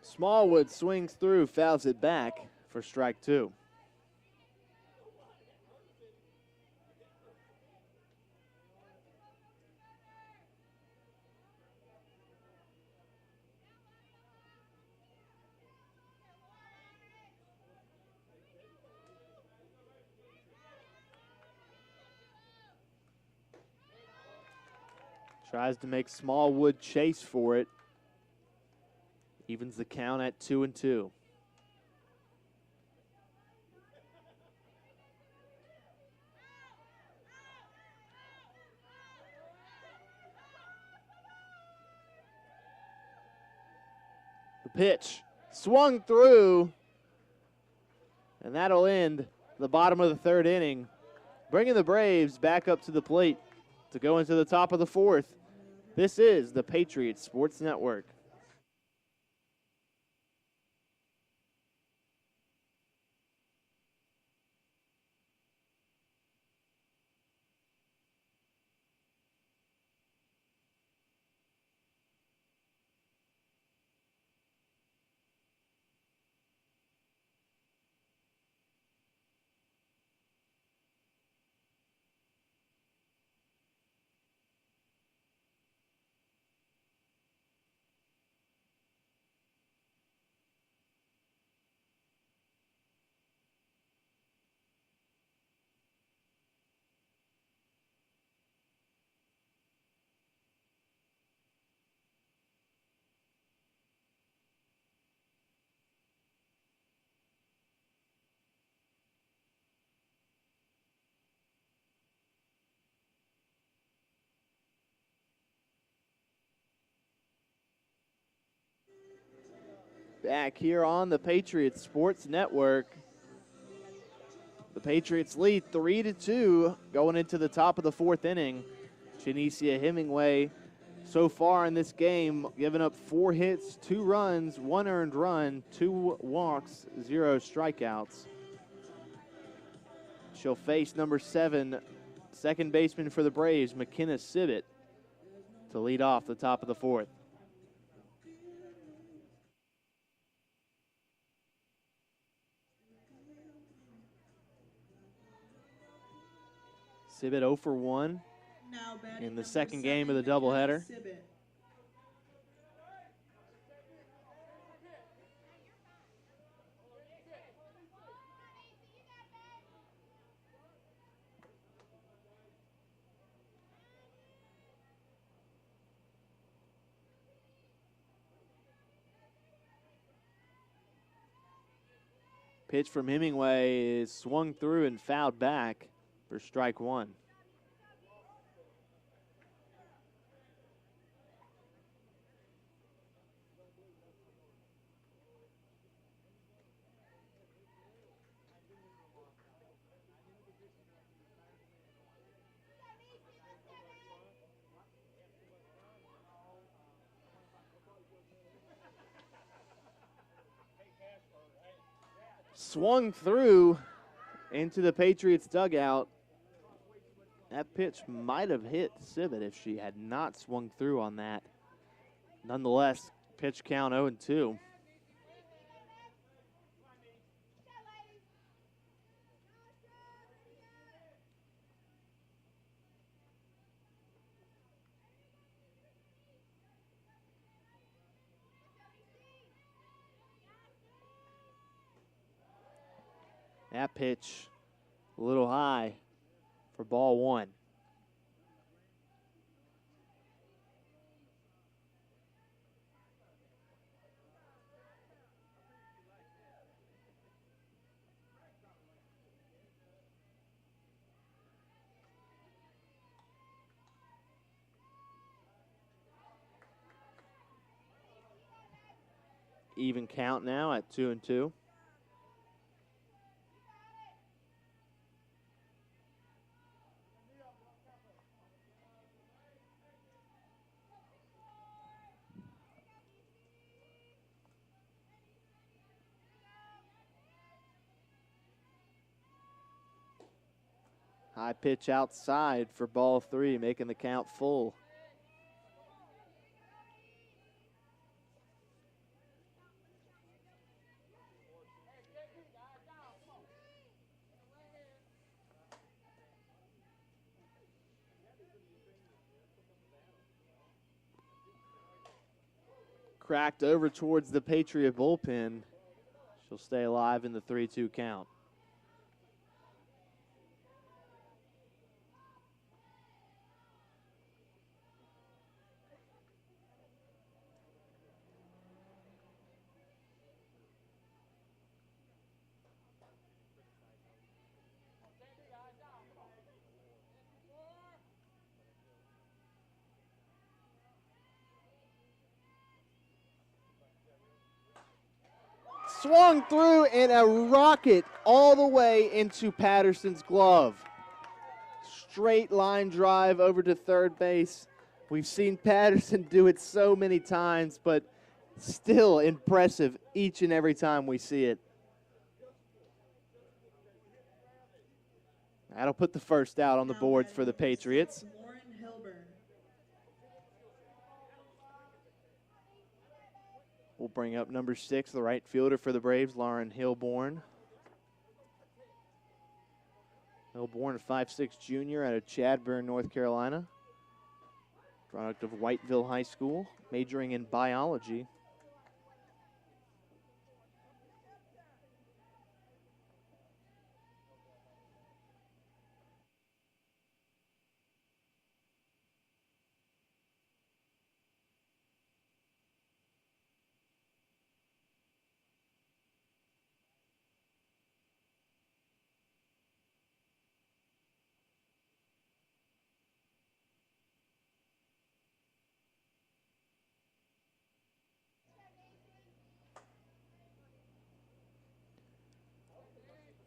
Smallwood swings through, fouls it back for strike two. Tries to make Smallwood chase for it. Evens the count at 2-2. The pitch swung through, and that'll end the bottom of the third inning, bringing the Braves back up to the plate to go into the top of the fourth. This is the Patriots Sports Network. Back here on the Patriots Sports Network. The Patriots lead 3-2 going into the top of the fourth inning. Janicia Hemingway so far in this game giving up 4 hits, 2 runs, 1 earned run, 2 walks, 0 strikeouts. She'll face number 7, second baseman for the Braves, McKenna Sibbett, to lead off the top of the fourth. Sibbett 0 for 1 in the second game of the doubleheader. Pitch from Hemingway is swung through and fouled back for strike one. Swung through into the Patriots dugout. That pitch might have hit Sibbett if she had not swung through on that. Nonetheless, pitch count 0-2. That pitch a little high for ball one. Even count now at 2-2. High pitch outside for ball 3, making the count full. Cracked over towards the Patriot bullpen. She'll stay alive in the 3-2 count. Swung through and a rocket all the way into Patterson's glove. Straight line drive over to third base. We've seen Patterson do it so many times, but still impressive each and every time we see it. That'll put the first out on the boards for the Patriots. We'll bring up number 6, the right fielder for the Braves, Lauren Hilborn. Hilborn, a 5'6" junior out of Chadbourne, North Carolina. Product of Whiteville High School, majoring in biology.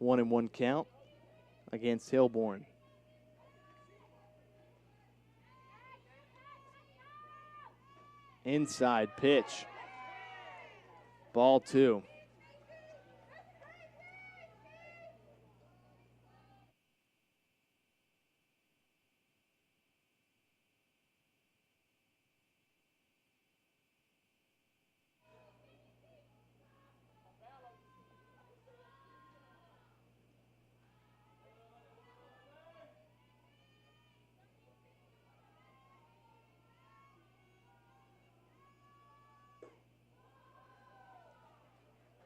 One and one count against Hilborn. Inside pitch. Ball 2.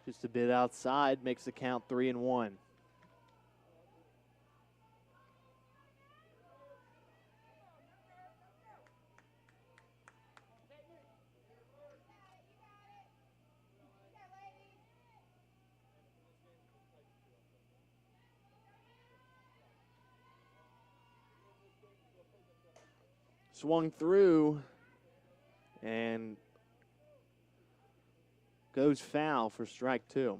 Just a bit outside, makes the count 3-1. Swung through and goes foul for strike 2.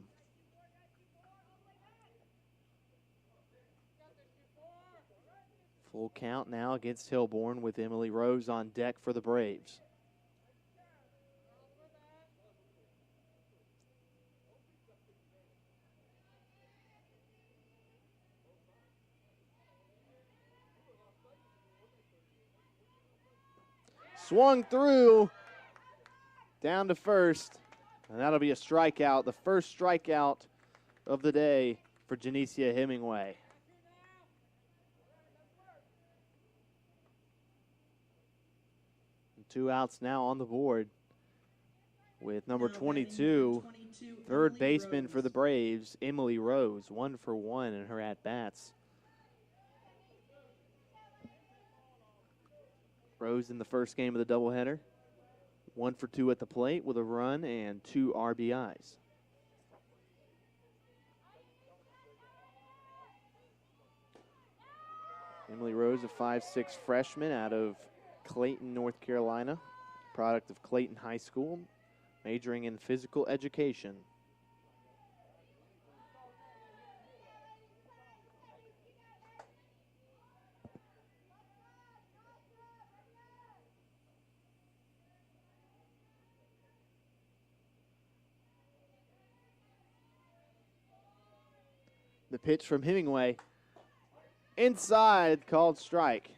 Full count now against Hilborn with Emily Rose on deck for the Braves. Swung through, down to first, and that'll be a strikeout, the first strikeout of the day for Janicia Hemingway. And 2 outs now on the board with number 22, third baseman for the Braves, Emily Rose, 1 for 1 in her at-bats. Rose in the first game of the doubleheader, 1 for 2 at the plate with a run and 2 RBIs. Emily Rose, a 5'6" freshman out of Clayton, North Carolina, product of Clayton High School, majoring in physical education. The pitch from Hemingway Inside, called strike.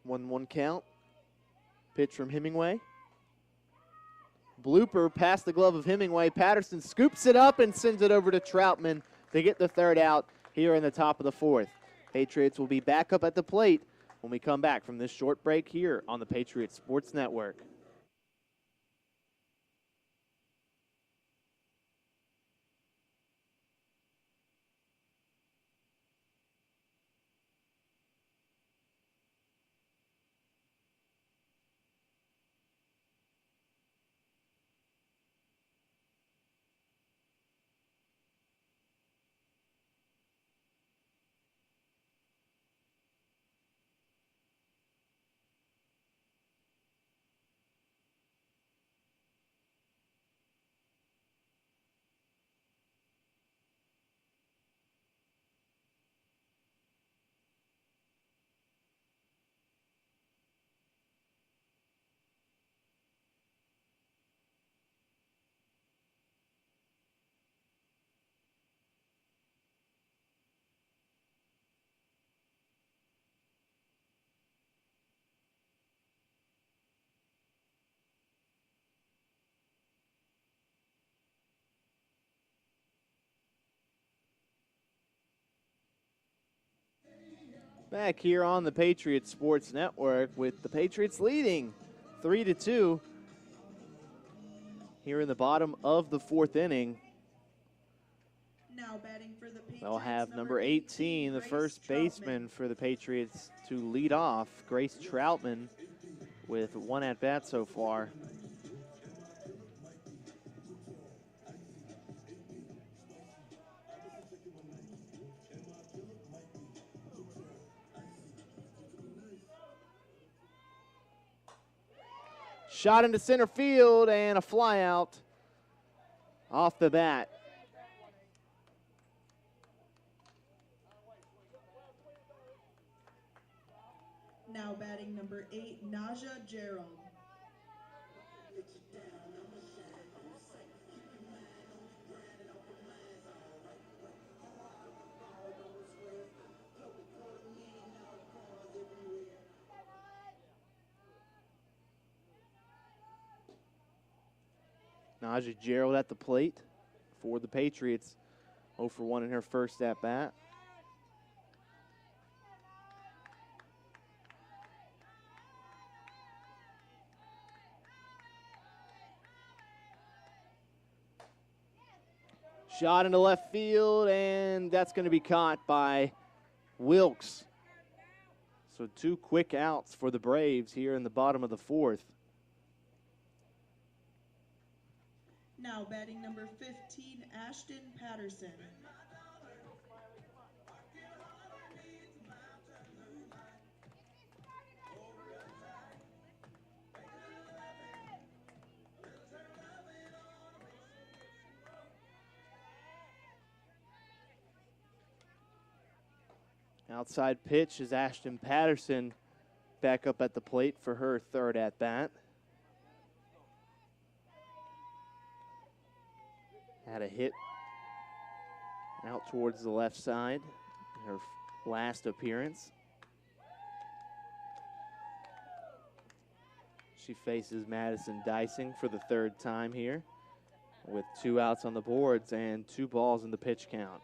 One count. Pitch from Hemingway. Blooper past the glove of Hemingway. Patterson scoops it up and sends it over to Troutman to get the third out here in the top of the fourth. Patriots will be back up at the plate when we come back from this short break here on the Patriots Sports Network. Back here on the Patriots Sports Network with the Patriots leading 3-2 here in the bottom of the fourth inning. Now batting for the Patriots, They'll have number 18, the first baseman for the Patriots, to lead off, Grace Troutman, with one at-bat so far. Shot into center field and a fly out off the bat. Now batting number 8, Naja Gerald. Naja Gerald at the plate for the Patriots. 0 for 1 in her first at-bat. Shot into left field, and that's going to be caught by Wilkes. So 2 quick outs for the Braves here in the bottom of the fourth. Now batting number 15, Ashton Patterson. Outside pitch is Ashton Patterson back up at the plate for her third at-bat. Had a hit out towards the left side in her last appearance. She faces Madison Dicing for the third time here with 2 outs on the boards and 2 balls in the pitch count.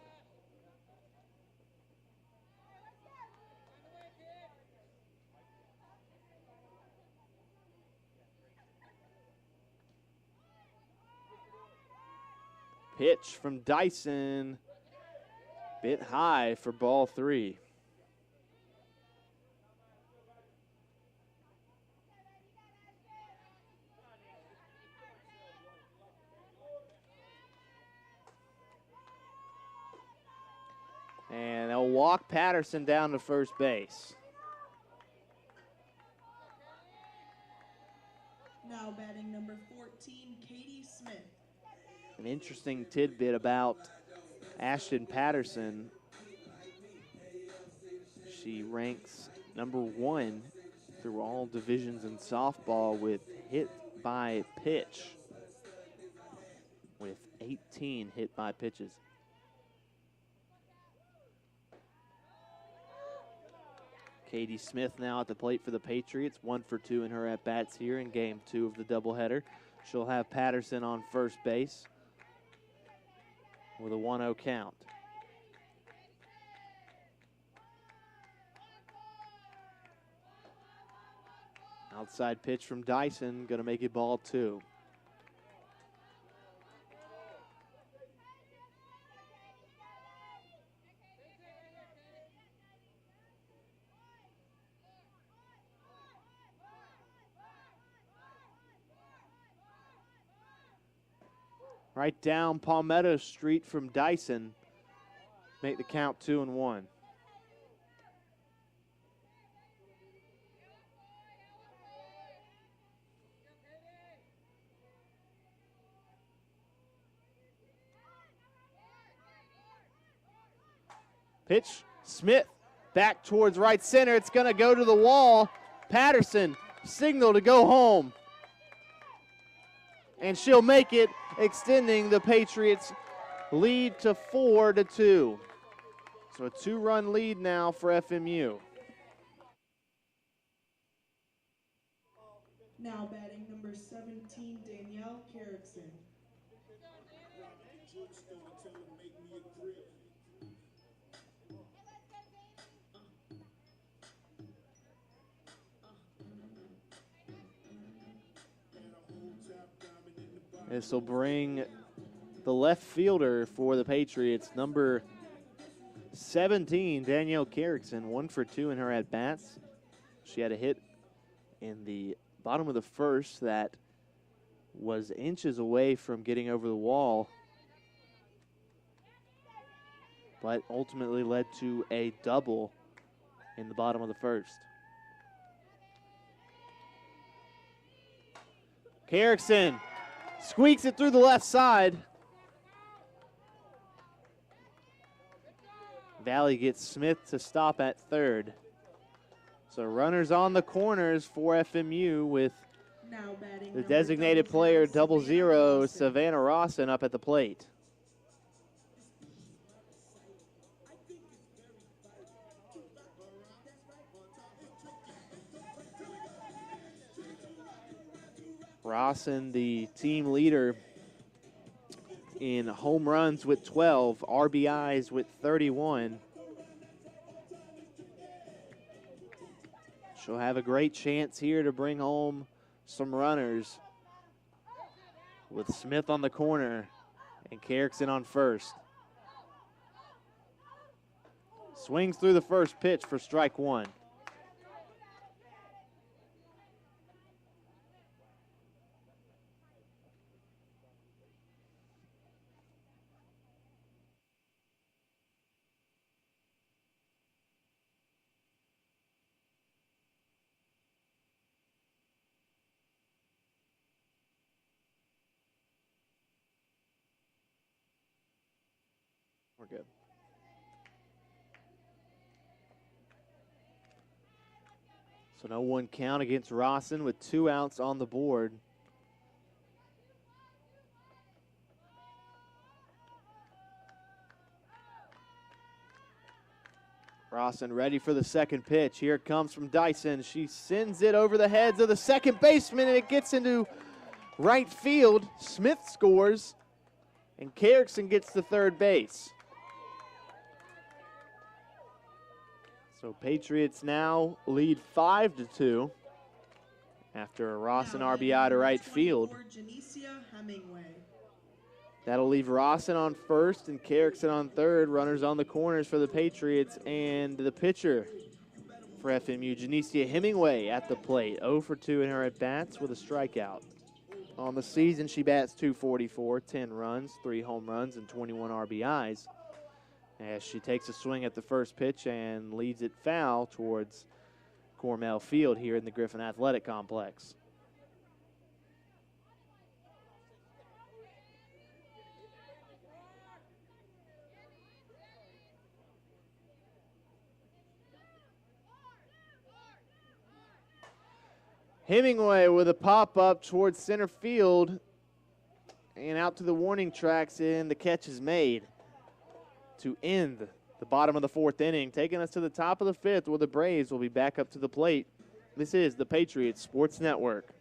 Pitch from Dyson, bit high for ball 3. And they'll walk Patterson down to first base. Now batting number 14, Katie Smith. An interesting tidbit about Ashton Patterson. She ranks #1 through all divisions in softball with hit by pitch, with 18 hit by pitches. Katie Smith now at the plate for the Patriots, 1 for 2 in her at-bats here in game 2 of the doubleheader. She'll have Patterson on first base with a 1-0 count. Outside pitch from Dyson, going to make it ball 2. Right down Palmetto Street from Dyson. Make the count 2-1. Pitch, Smith, back towards right center. It's going to go to the wall. Patterson, signal to go home. And she'll make it, extending the Patriots' lead to 4-2. So a 2-run lead now for FMU. Now batting number 17, Danielle Carrickson. This will bring the left fielder for the Patriots, number 17, Danielle Carrickson, 1 for 2 in her at-bats. She had a hit in the bottom of the first that was inches away from getting over the wall, but ultimately led to a double in the bottom of the first. Carrickson squeaks it through the left side. Valley gets Smith to stop at third. So runners on the corners for FMU with Now batting the number designated player 00, Savannah Rawson, up at the plate. Rawson, the team leader in home runs with 12, RBIs with 31. She'll have a great chance here to bring home some runners with Smith on the corner and Carrickson on first. Swings through the first pitch for strike 1. We're good. So no 1 count against Rawson with 2 outs on the board. Rawson ready for the second pitch. Here it comes from Dyson. She sends it over the heads of the second baseman, and it gets into right field. Smith scores, and Carrickson gets to third base. So Patriots now lead 5-2 after a Rawson Now RBI to right 24, field. Janicia Hemingway. That'll leave Rawson on first and Carrickson on third. Runners on the corners for the Patriots, and the pitcher for FMU, Janicia Hemingway, at the plate. 0 for 2 in her at-bats with a strikeout. On the season, she bats .244, 10 runs, 3 home runs, and 21 RBIs. As she takes a swing at the first pitch and leads it foul towards Cormel Field here in the Griffin Athletic Complex. Hemingway with a pop-up towards center field and out to the warning tracks, and the catch is made to end the bottom of the fourth inning, taking us to the top of the fifth where the Braves will be back up to the plate. This is the Patriots Sports Network.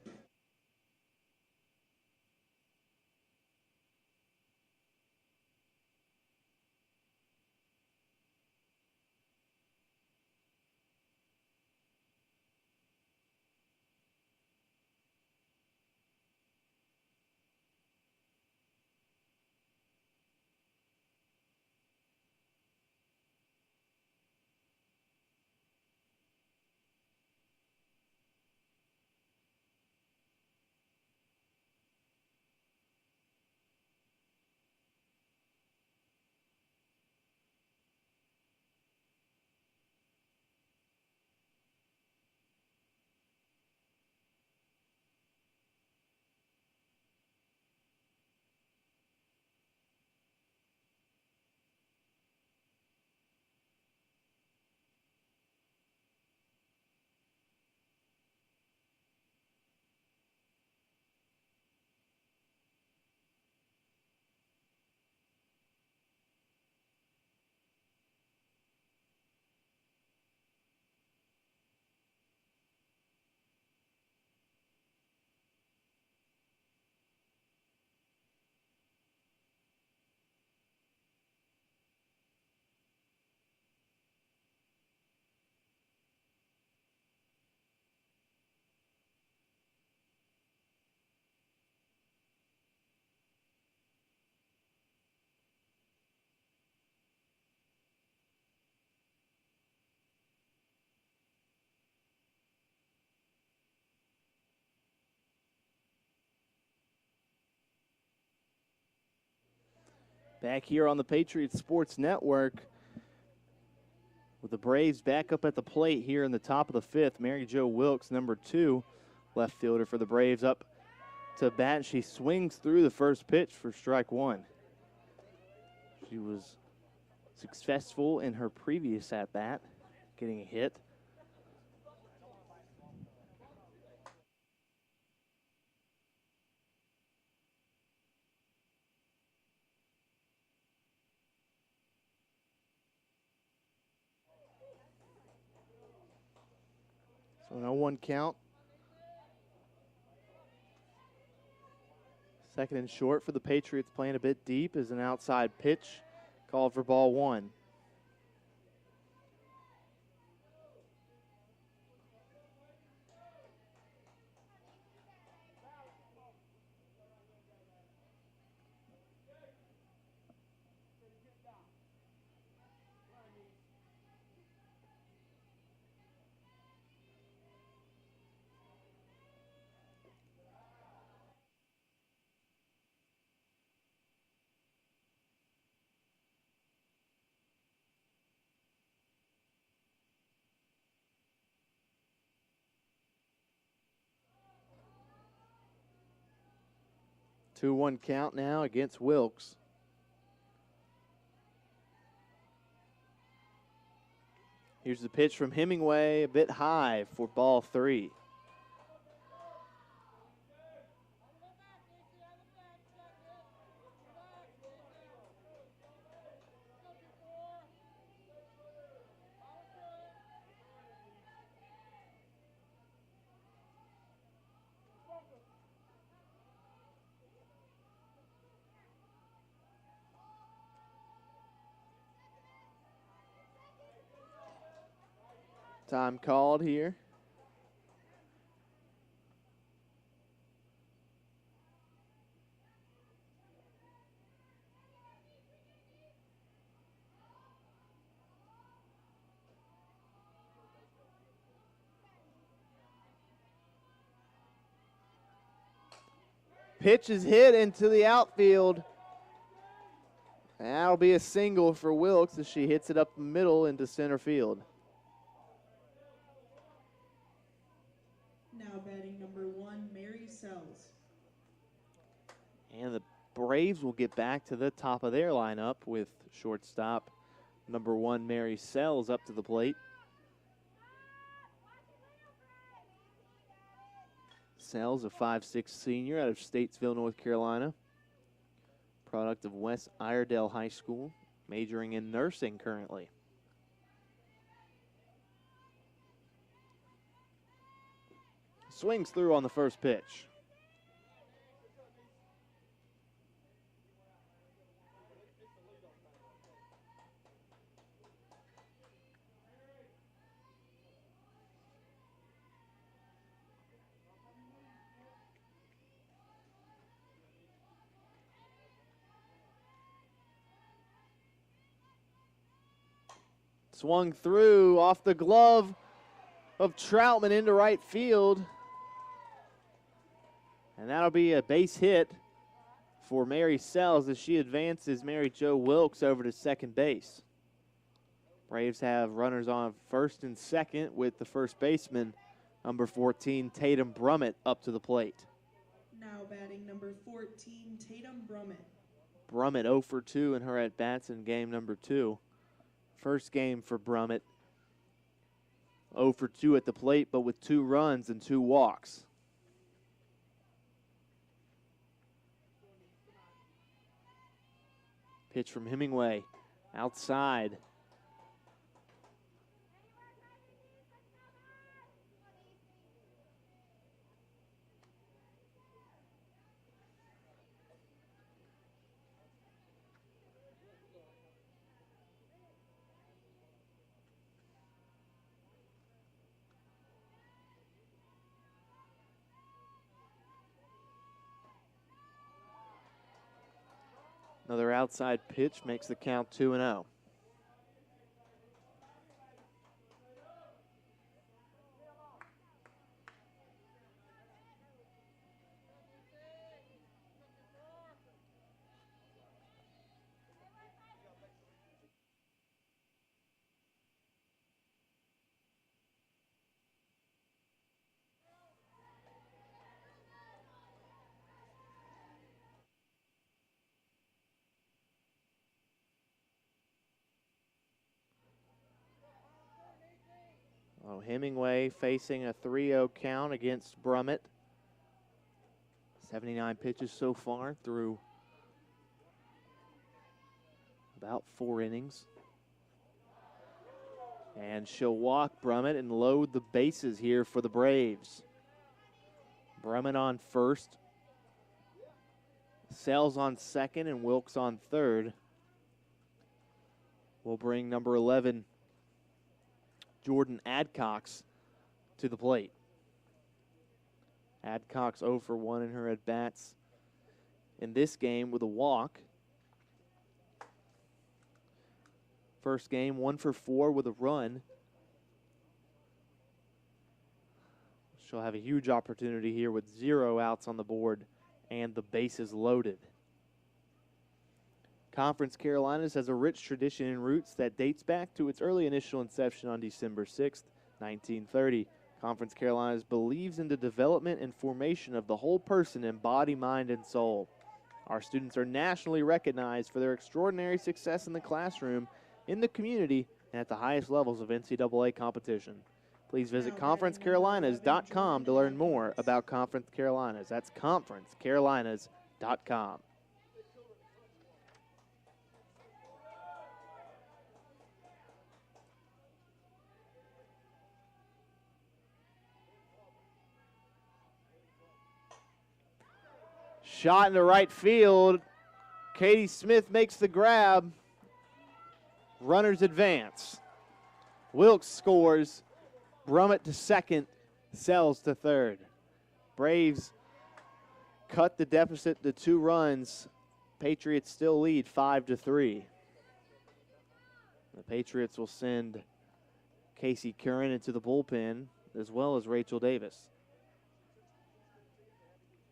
Back here on the Patriots Sports Network with the Braves back up at the plate here in the top of the fifth. Mary Jo Wilkes, number 2, left fielder for the Braves, up to bat. She swings through the first pitch for strike 1. She was successful in her previous at-bat, getting a hit. So no 1 count. Second and short for the Patriots, playing a bit deep, is an outside pitch called for ball 1. Two 1 count now against Wilkes. Here's the pitch from Hemingway, a bit high for ball 3. Time called here. Pitch is hit into the outfield. That'll be a single for Wilkes as she hits it up the middle into center field. Now batting number 1, Mary Sells. And the Braves will get back to the top of their lineup with shortstop number 1, Mary Sells, up to the plate. Sells, a 5'6" senior out of Statesville, North Carolina. Product of West Iredell High School, majoring in nursing currently. Swings through on the first pitch. Swung through off the glove of Troutman into right field. And that'll be a base hit for Mary Sells as she advances Mary Jo Wilkes over to second base. Braves have runners on first and second with the first baseman, number 14, Tatum Brummett, up to the plate. Now batting number 14, Tatum Brummett. Brummett 0 for 2 in her at-bats in game number 2. First game for Brummett. 0 for 2 at the plate, but with 2 runs and 2 walks. Pitch from Hemingway, outside. Another outside pitch makes the count 2-0. Hemingway facing a 3-0 count against Brummett. 79 pitches so far through about 4 innings. And she'll walk Brummett and load the bases here for the Braves. Brummett on first. Sells on second and Wilkes on third. Will bring number 11, Jordan Adcox, to the plate. Adcox 0 for 1 in her at-bats in this game with a walk. First game, 1 for 4 with a run. She'll have a huge opportunity here with 0 outs on the board and the bases loaded. Conference Carolinas has a rich tradition and roots that dates back to its early initial inception on December 6th, 1930. Conference Carolinas believes in the development and formation of the whole person in body, mind, and soul. Our students are nationally recognized for their extraordinary success in the classroom, in the community, and at the highest levels of NCAA competition. Please visit conferencecarolinas.com to learn more about Conference Carolinas. That's conferencecarolinas.com. Shot into right field. Katie Smith makes the grab. Runners advance. Wilkes scores. Brummett to second. Sells to third. Braves cut the deficit to 2 runs. Patriots still lead 5-3. The Patriots will send Casey Curran into the bullpen, as well as Rachel Davis.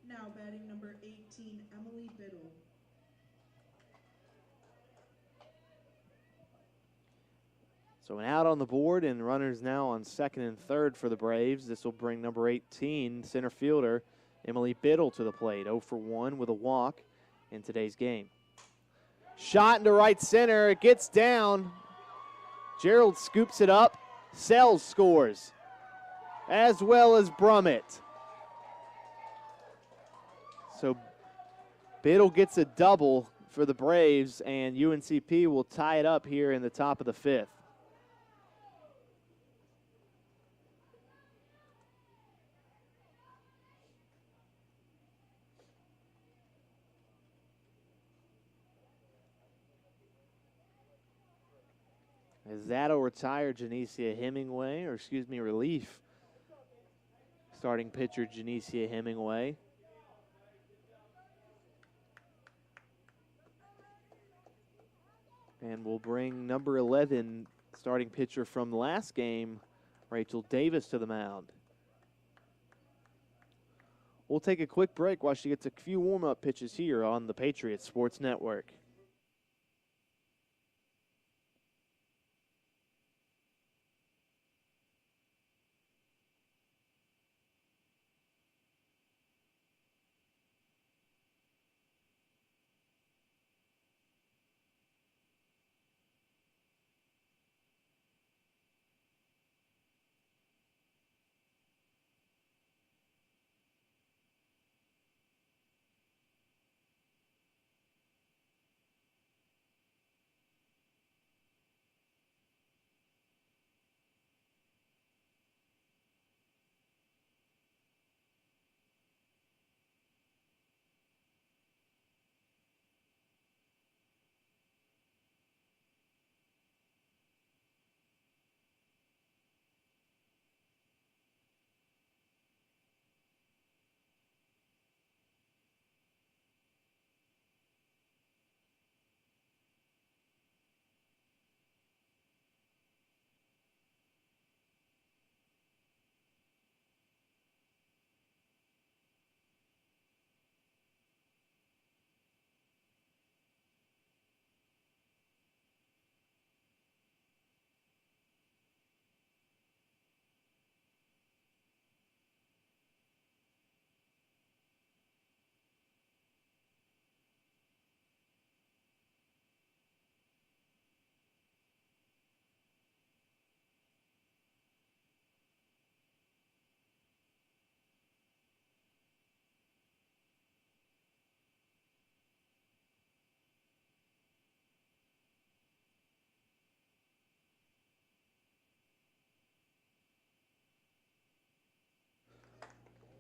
Now batting number 18, Emily Biddle. So an out on the board and runners now on second and third for the Braves. This will bring number 18, center fielder Emily Biddle, to the plate. 0 for 1 with a walk in today's game. Shot into right center. It gets down. Gerald scoops it up. Sells scores, as well as Brummett. So Biddle gets a double for the Braves, and UNCP will tie it up here in the top of the 5th. As that'll retire Janicia Hemingway, relief. Starting pitcher Janicia Hemingway. And we'll bring number 11, starting pitcher from the last game, Rachel Davis, to the mound. We'll take a quick break while she gets a few warm-up pitches here on the Patriots Sports Network.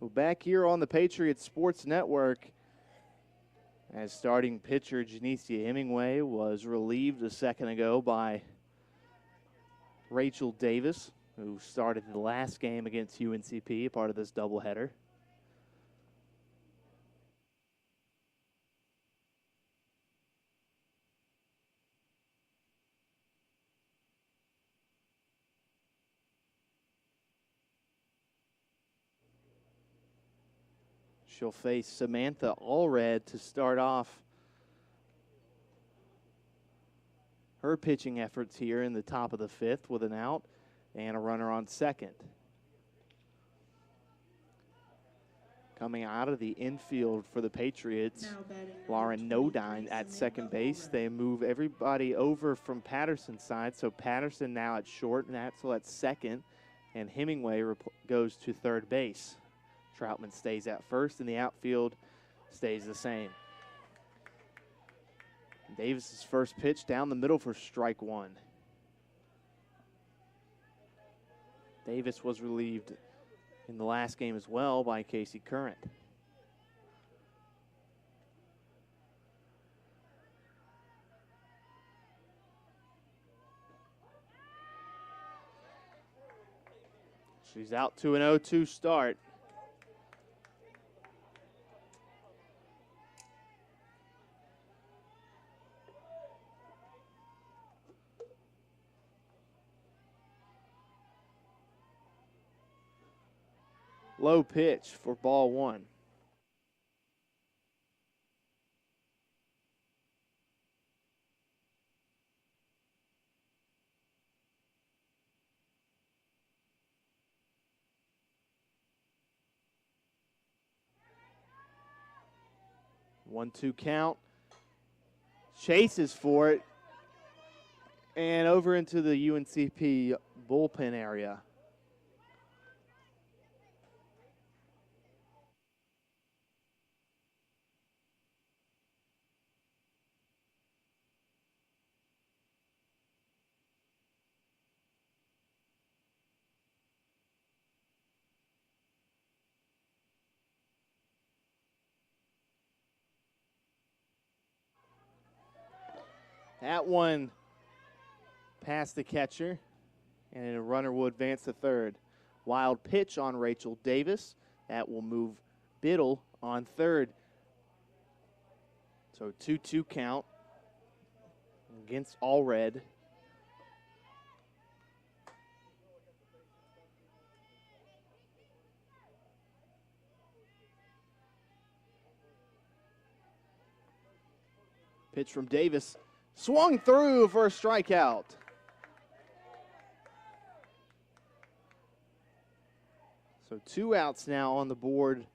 Well, back here on the Patriots Sports Network, as starting pitcher Janicia Hemingway was relieved a second ago by Rachel Davis, who started the last game against UNCP, part of this doubleheader. She'll face Samantha Allred to start off her pitching efforts here in the top of the 5th with an out and a runner on second. Coming out of the infield for the Patriots, Lauren Nodine at second base. They move everybody over from Patterson's side, so Patterson now at short and Axel at second, and Hemingway goes to third base. Troutman stays at first, and the outfield stays the same. Davis's first pitch down the middle for strike one. Davis was relieved in the last game as well by Casey Current. She's out to an 0-2 start. Low pitch for ball one. One-two count. Chases for it. And over into the UNCP bullpen area. That one past the catcher, and a runner will advance to third. Wild pitch on Rachel Davis. That will move Biddle on third. So 2-2 count against Allred. Pitch from Davis. Swung through for a strikeout. So 2 outs now on the board.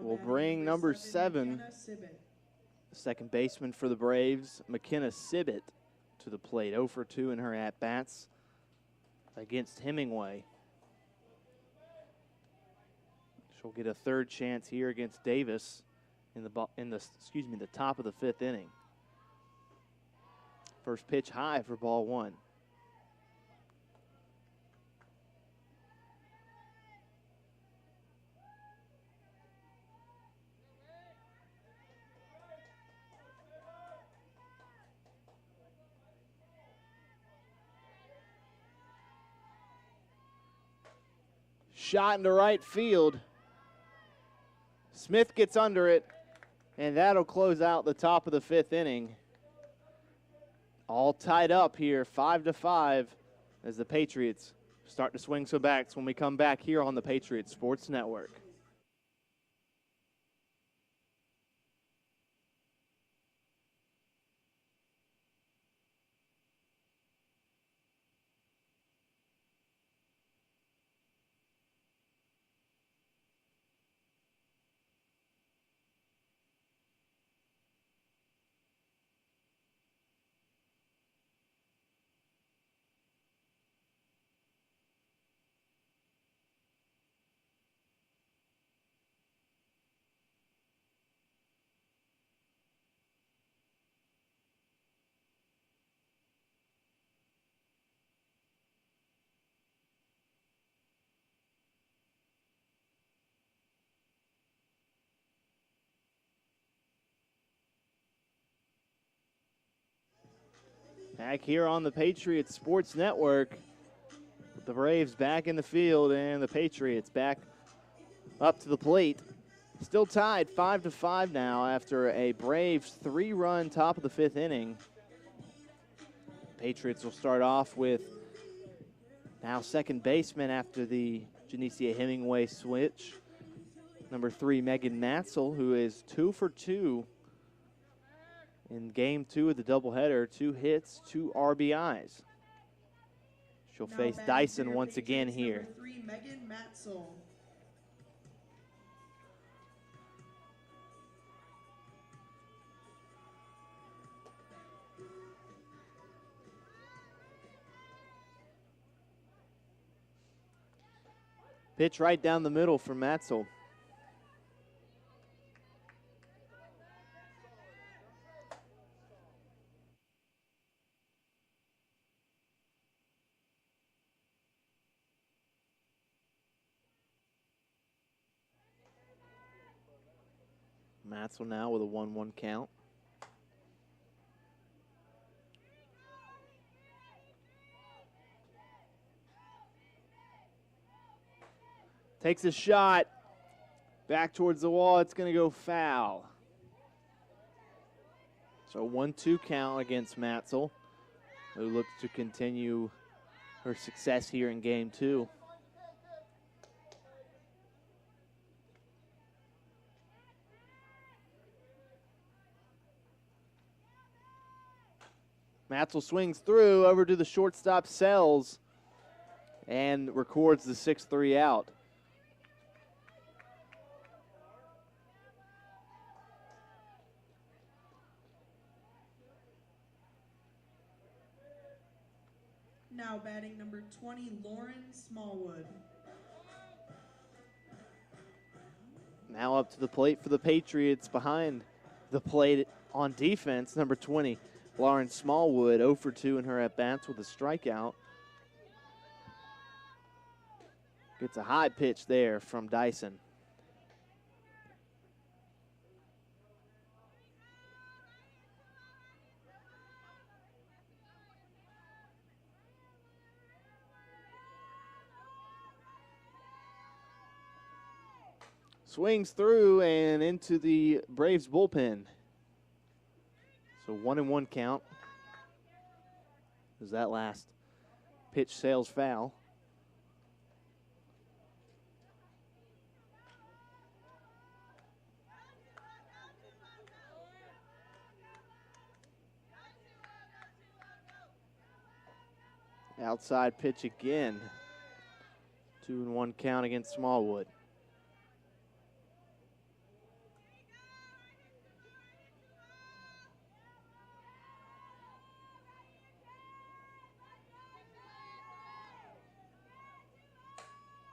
We'll bring number 7, second baseman for the Braves, McKenna Sibbett, to the plate. 0 for 2 in her at-bats against Hemingway. She'll get a third chance here against Davis in the top of the 5th inning. First pitch high for ball 1. Shot into right field. Smith gets under it, and that'll close out the top of the 5th inning. All tied up here, 5-5, as the Patriots start to swing some bats when we come back here on the Patriots Sports Network. Back here on the Patriots Sports Network, with the Braves back in the field and the Patriots back up to the plate. Still tied 5-5 now after a Braves 3-run top of the 5th inning. Patriots will start off with now second baseman after the Janicia Hemingway switch. Number 3, Megan Matzel, who is 2 for 2 in game 2 of the doubleheader. 2 hits, 2 RBIs. She'll face Dyson once again here. Number 3, Megan Matzel. Pitch right down the middle for Matzel. Matzel now with a 1-1 count. Takes a shot back towards the wall. It's going to go foul. So 1-2 count against Matzel, who looks to continue her success here in game 2. Matzel swings through over to the shortstop, Sells, and records the 6-3 out. Now batting number 20, Lauren Smallwood. Now up to the plate for the Patriots, behind the plate on defense, number 20, Lauren Smallwood, 0 for 2 in her at-bats with a strikeout. Gets a high pitch there from Dyson. Swings through and into the Braves bullpen. So 1-1 count. As that last pitch sails foul. Outside pitch again. 2-1 count against Smallwood.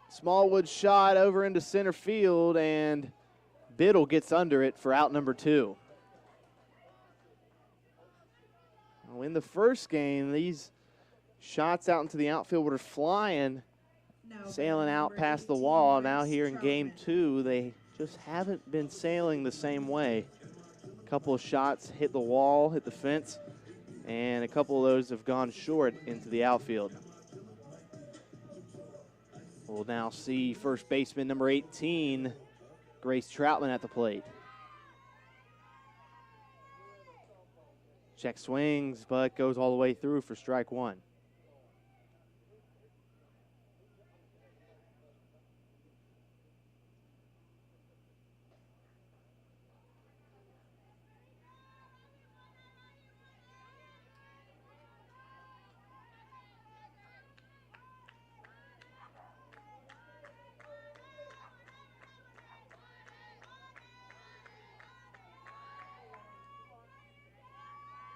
Smallwood shot over into center field, and Biddle gets under it for out number 2. Well, in the first game, these shots out into the outfield were flying, sailing out past the wall. Now here in game 2, they just haven't been sailing the same way. A couple of shots hit the wall, hit the fence, and a couple of those have gone short into the outfield. We'll now see first baseman number 18, Grace Troutman, at the plate. Check swings, but goes all the way through for strike 1.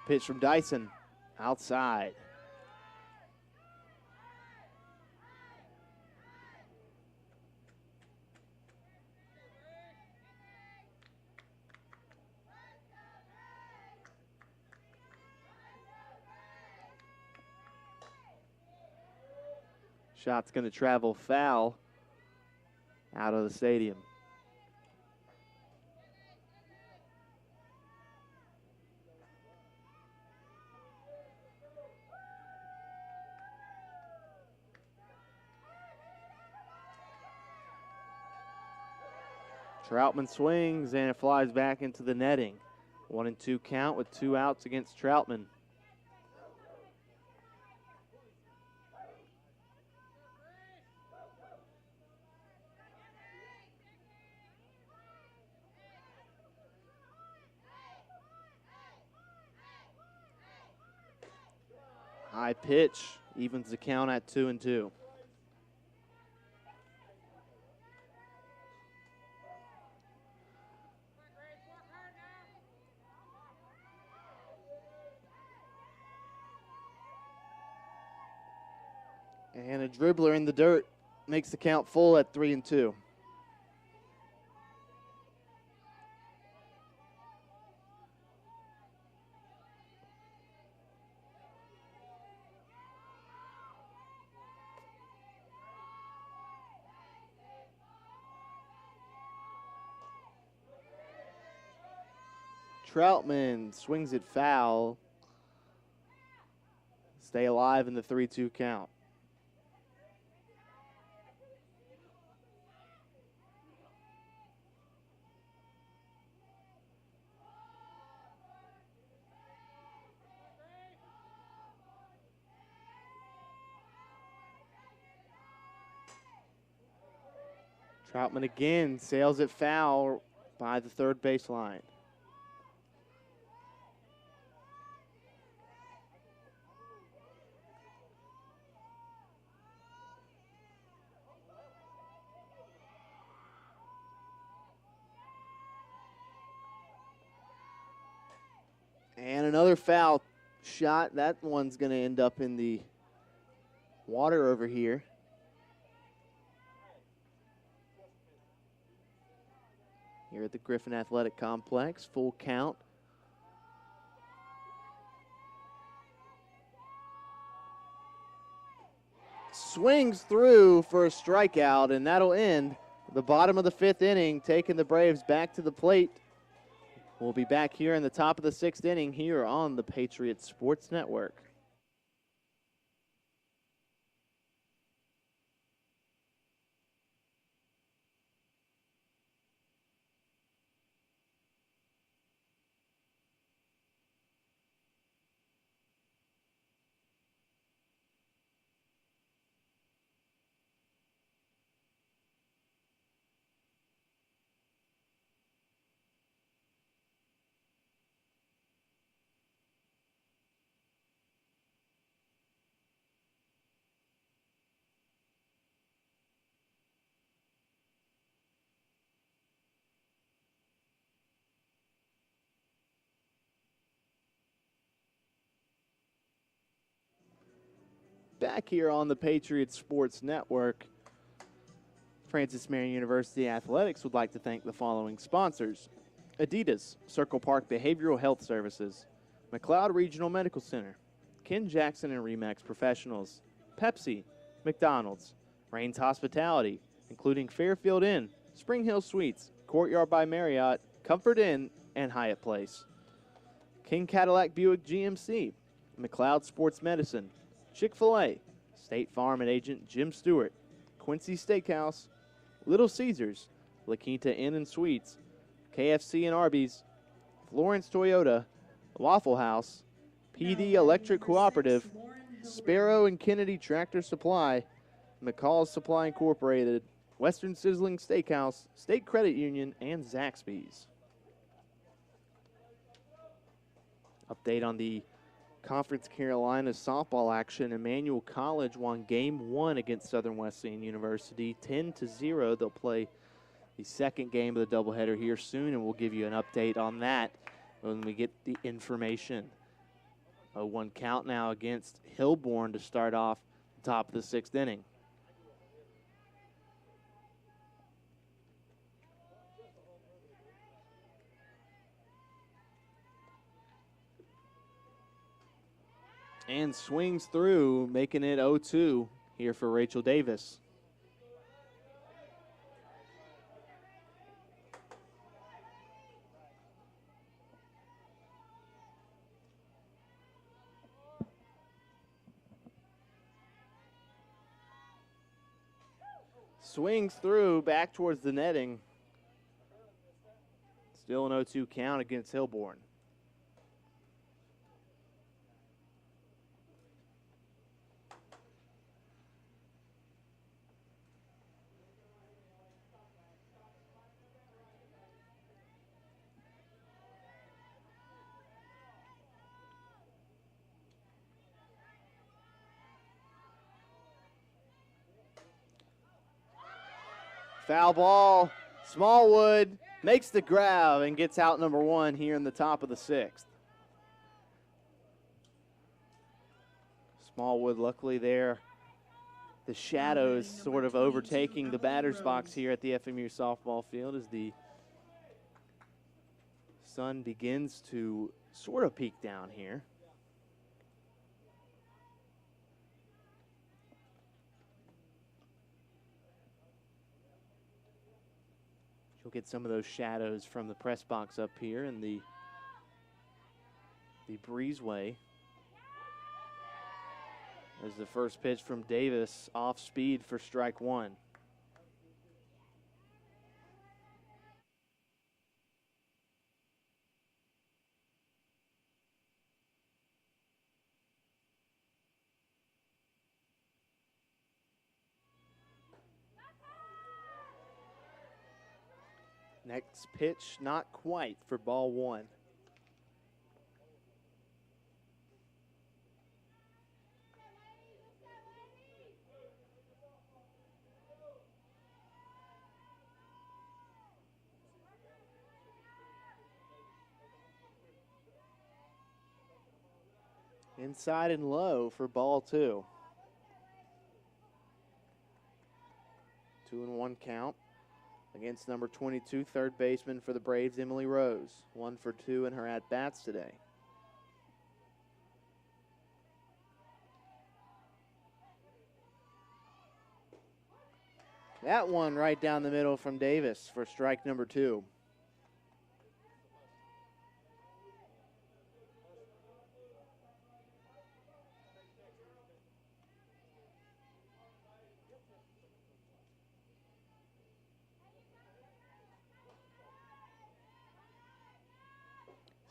Pitch from Dyson, outside. Shot's going to travel foul out of the stadium. Troutman swings, and it flies back into the netting. 1-2 count with 2 outs against Troutman. High pitch evens the count at 2-2. And a dribbler in the dirt makes the count full at 3-2. Troutman swings it foul. Stay alive in the 3-2 count. Troutman again sails it foul by the third baseline. And another foul shot. That one's going to end up in the water over here. Here at the Griffin Athletic Complex, full count. Swings through for a strikeout, and that'll end the bottom of the 5th inning, taking the Braves back to the plate. We'll be back here in the top of the 6th inning here on the Patriots Sports Network. back here on the Patriots Sports Network. Francis Marion University Athletics would like to thank the following sponsors: Adidas, Circle Park Behavioral Health Services, McLeod Regional Medical Center, Ken Jackson and Remax Professionals, Pepsi, McDonald's, Rains Hospitality, including Fairfield Inn, Spring Hill Suites, Courtyard by Marriott, Comfort Inn, and Hyatt Place, King Cadillac Buick GMC, McLeod Sports Medicine, Chick-fil-A, State Farm and Agent Jim Stewart, Quincy Steakhouse, Little Caesars, La Quinta Inn and Suites, KFC and Arby's, Florence Toyota, Waffle House, PD Electric Cooperative, Sparrow and Kennedy Tractor Supply, McCall's Supply Incorporated, Western Sizzling Steakhouse, State Credit Union, and Zaxby's. Update on the Conference Carolina softball action. Emmanuel College won Game 1 against Southern Wesleyan University, 10-0. They'll play the second game of the doubleheader here soon, and we'll give you an update on that when we get the information. 0-1 count now against Hilborn to start off the top of the sixth inning. And swings through, making it 0-2 here for Rachel Davis. Swings through, back towards the netting. Still an 0-2 count against Hilborn. Foul ball. Smallwood makes the grab and gets out number 1 here in the top of the sixth. Smallwood, luckily there, the shadows sort of overtaking the batter's box here at the FMU softball field as the sun begins to sort of peek down here. You'll get some of those shadows from the press box up here in the breezeway. As the first pitch from Davis off speed for strike 1. Next pitch, not quite for ball 1. Inside and low for ball 2. 2-1 count against number 22, third baseman for the Braves, Emily Rose. 1 for 2 in her at-bats today. That one right down the middle from Davis for strike number 2.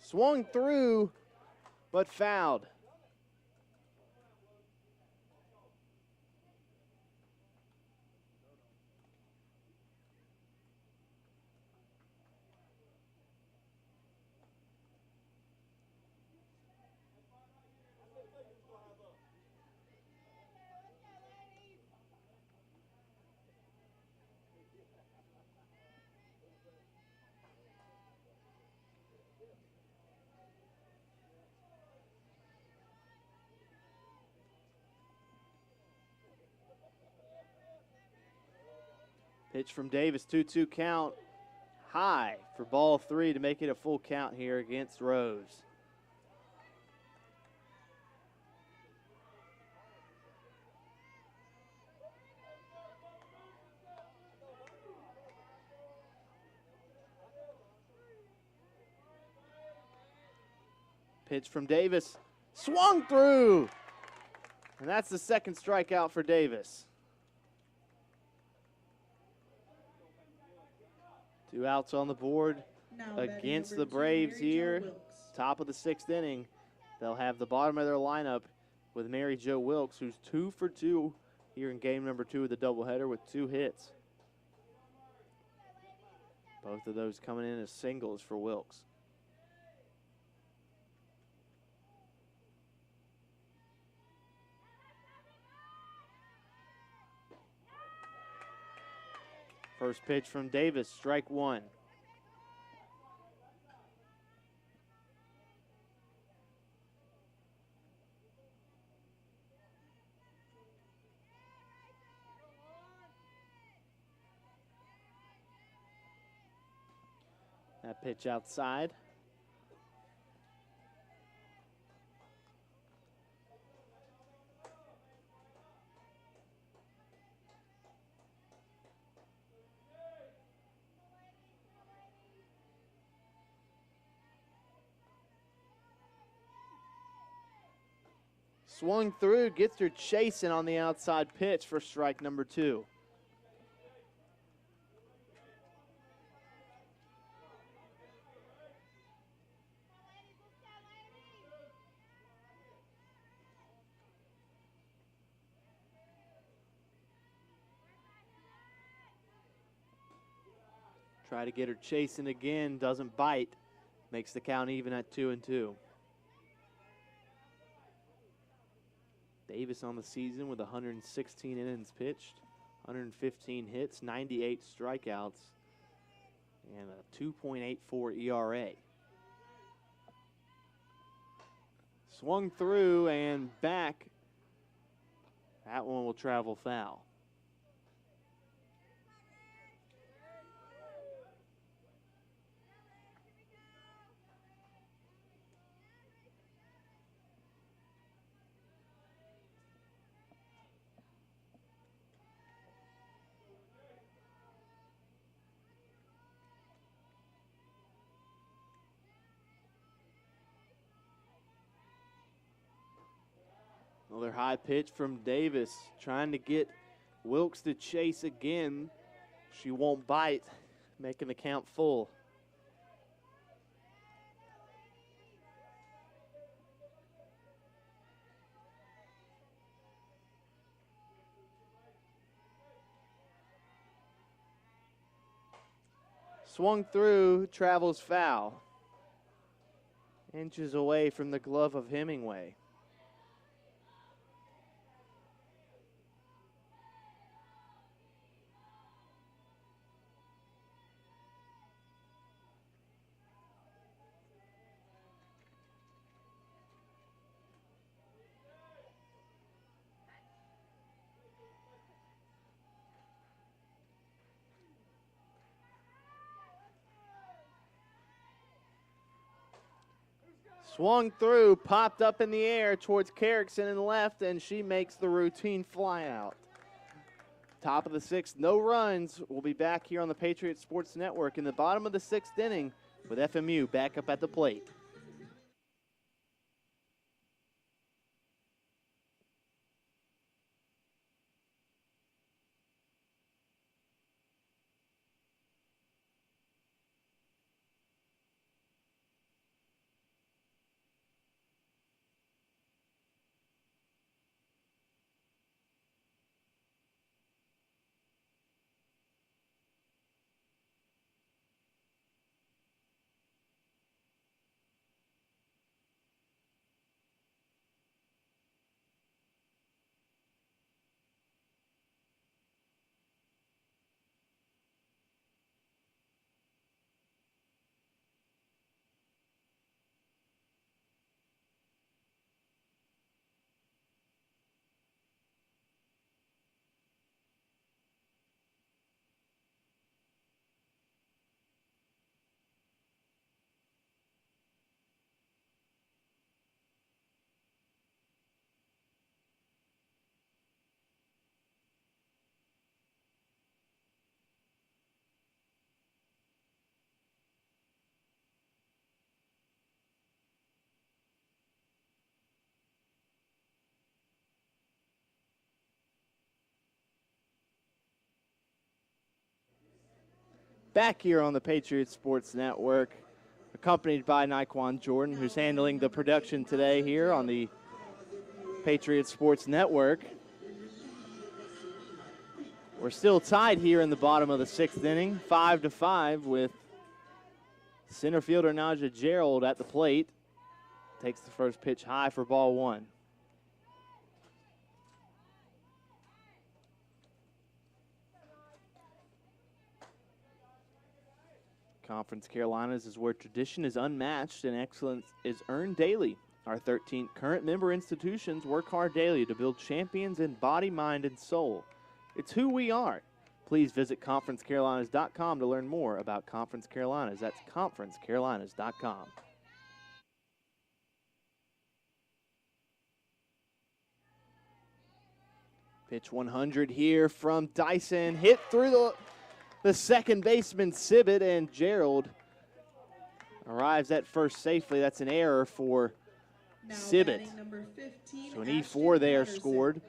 Swung through, but fouled. Pitch from Davis, 2-2 count. High for ball 3 to make it a full count here against Rose. Pitch from Davis, swung through. And that's the second strikeout for Davis. 2 outs on the board Now against batting the number 2, Braves Mary Jo here. Wilkes. Top of the 6th inning. They'll have the bottom of their lineup with Mary Jo Wilkes, who's 2 for 2 here in game number 2 of the doubleheader with 2 hits. Both of those coming in as singles for Wilkes. First pitch from Davis, strike 1. That pitch outside. Swung through, gets her chasing on the outside pitch for strike number 2. Try to get her chasing again, doesn't bite. Makes the count even at 2-2. Davis on the season with 116 innings pitched, 115 hits, 98 strikeouts, and a 2.84 ERA. Swung through and back. That one will travel foul. Another high pitch from Davis, trying to get Wilkes to chase again. She won't bite, making the count full. Swung through, travels foul. Inches away from the glove of Hemingway. Swung through, popped up in the air towards Carrickson and left, and she makes the routine fly out. Top of the 6th, no runs. We'll be back here on the Patriots Sports Network in the bottom of the 6th inning with FMU back up at the plate. back here on the Patriots Sports Network, accompanied by Naquan Jordan, who's handling the production today here on the Patriots Sports Network. We're still tied here in the bottom of the 6th inning, 5-5, with center fielder Najah Gerald at the plate. Takes the first pitch high for ball 1. Conference Carolinas is where tradition is unmatched and excellence is earned daily. Our 13 current member institutions work hard daily to build champions in body, mind, and soul. It's who we are. Please visit conferencecarolinas.com to learn more about Conference Carolinas. That's conferencecarolinas.com. Pitch 100 here from Dyson. Hit through the second baseman, Sibbett, and Gerald arrives at first safely. That's an error for Sibbett. So an E4 there scored.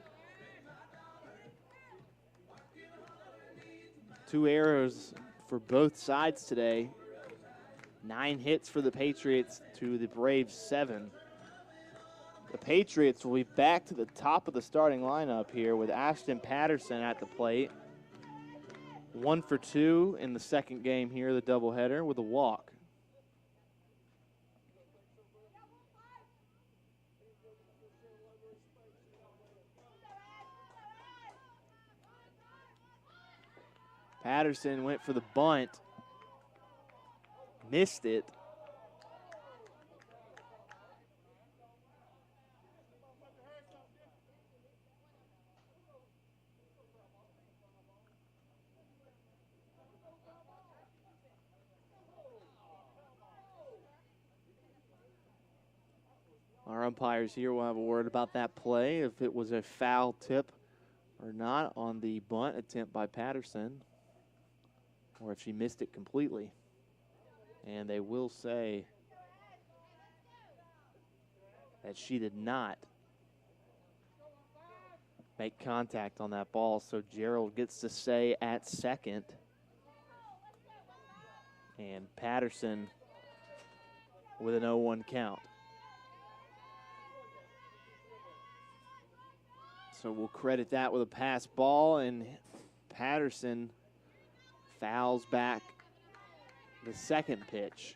2 errors for both sides today. 9 hits for the Patriots to the Braves 7. The Patriots will be back to the top of the starting lineup here with Ashton Patterson at the plate. 1 for 2 in the second game here, the doubleheader, with a walk. Patterson went for the bunt, missed it. Our umpires here will have a word about that play, if it was a foul tip or not on the bunt attempt by Patterson, or if she missed it completely. And they will say that she did not make contact on that ball, so Gerald gets to stay at second. And Patterson with an 0-1 count. So we'll credit that with a pass ball, and Patterson fouls back the second pitch.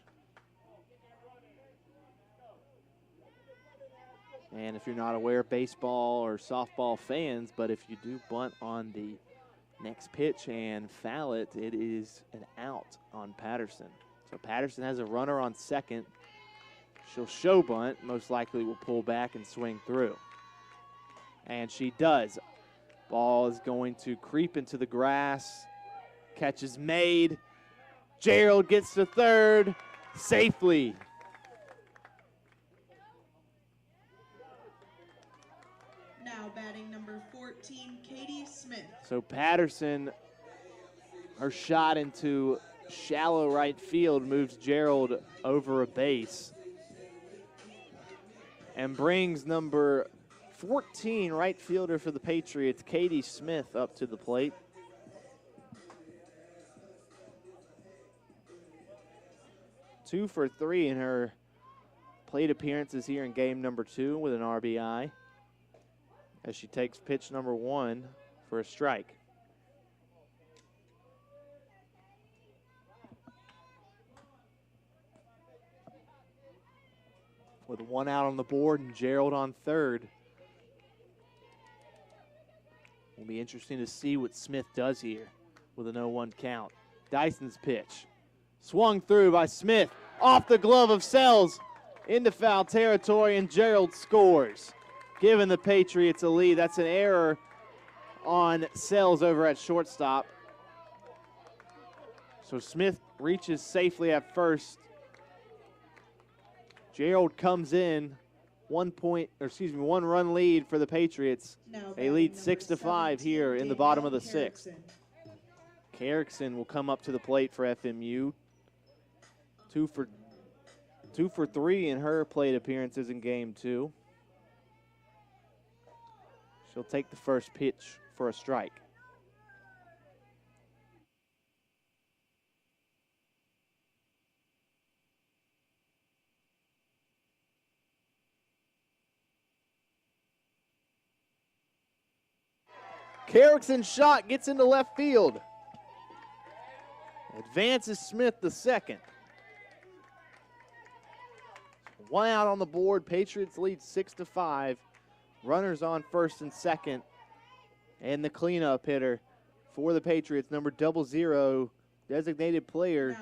And if you're not aware, baseball or softball fans, but if you do bunt on the next pitch and foul it, it is an out on Patterson. So Patterson has a runner on second. She'll show bunt, most likely will pull back and swing through. And she does. Ball is going to creep into the grass. Catch is made. Gerald gets to third safely. Now batting number 14, Katie Smith. So Patterson, her shot into shallow right field moves Gerald over a base and brings number 14 right fielder for the Patriots, Katie Smith, up to the plate. Two for 3 in her plate appearances here in game number 2 with an RBI, as she takes pitch number 1 for a strike. With 1 out on the board and Gerald on third. Will be interesting to see what Smith does here with an 0-1 count. Dyson's pitch. Swung through by Smith. Off the glove of Sells. Into foul territory, and Gerald scores, giving the Patriots a lead. That's an error on Sells over at shortstop. So Smith reaches safely at first. Gerald comes in. 1 run lead for the Patriots. They lead 6-5 here in the bottom of the 6th. Carrickson will come up to the plate for FMU. 2 for 3 in her plate appearances in game 2. She'll take the first pitch for a strike. Carrickson's shot gets into left field. Advances Smith the second. One out on the board. Patriots lead 6-5. Runners on first and second. And the cleanup hitter for the Patriots, number 00, designated player,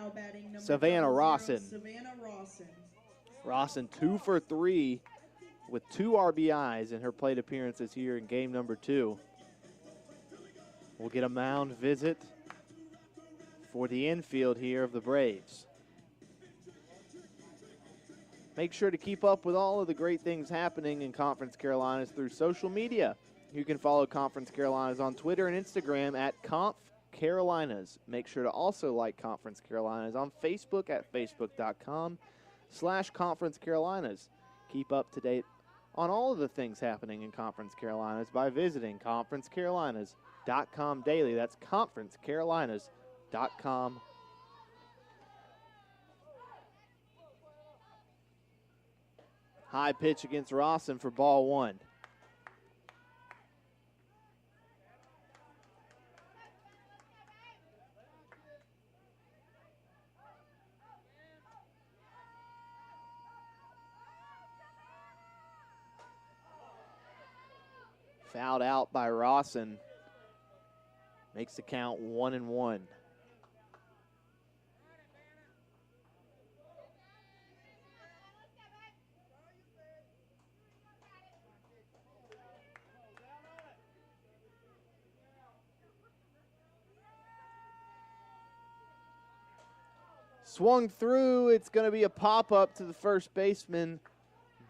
Savannah Rawson. Rawson 2 for 3 with 2 RBIs in her plate appearances here in game number 2. We'll get a mound visit for the infield here of the Braves. Make sure to keep up with all of the great things happening in Conference Carolinas through social media. You can follow Conference Carolinas on Twitter and Instagram at Conf Carolinas. Make sure to also like Conference Carolinas on Facebook at facebook.com/Conference Carolinas. Keep up to date on all of the things happening in Conference Carolinas by visiting conferencecarolinas.com daily. That's conferencecarolinas.com. High pitch against Rawson for ball 1. Fouled out by Rawson. Makes the count 1-1. Swung through. It's going to be a pop-up to the first baseman,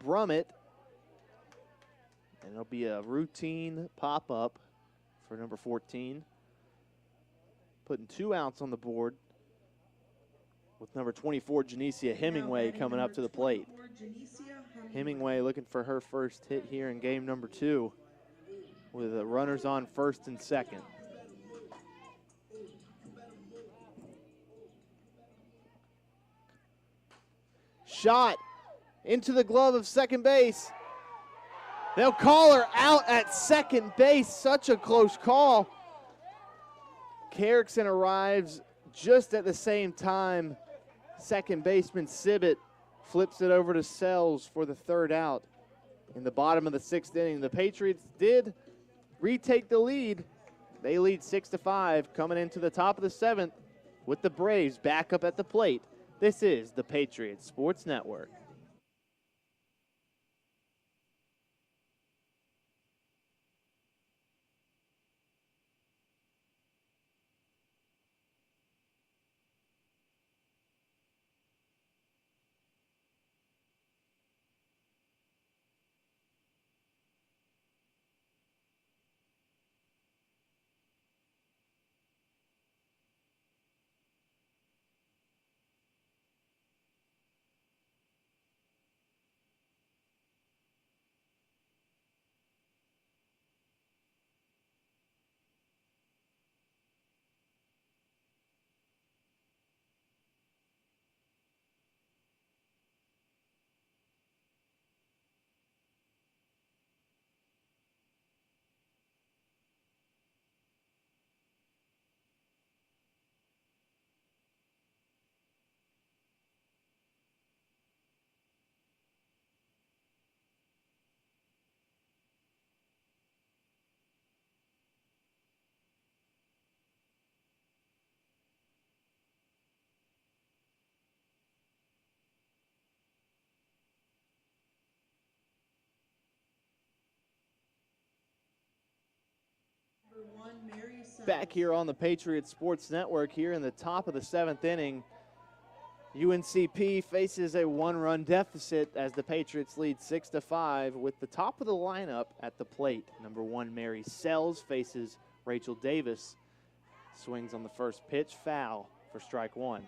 Brummett. And it'll be a routine pop-up for number 14. Putting 2 outs on the board with number 24, Janicia Hemingway, coming up to the plate. Hemingway looking for her first hit here in game number 2 with the runners on first and second. Shot into the glove of second base. They'll call her out at second base. Such a close call. Carrickson arrives just at the same time. Second baseman Sibbett flips it over to Sells for the third out. In the bottom of the 6th inning, the Patriots did retake the lead. They lead 6-5 coming into the top of the 7th with the Braves back up at the plate. This is the Patriots Sports Network. Back here on the Patriots Sports Network here in the top of the 7th inning. UNCP faces a 1-run deficit as the Patriots lead 6-5 with the top of the lineup at the plate. Number 1, Mary Sells faces Rachel Davis. Swings on the first pitch, foul for strike 1.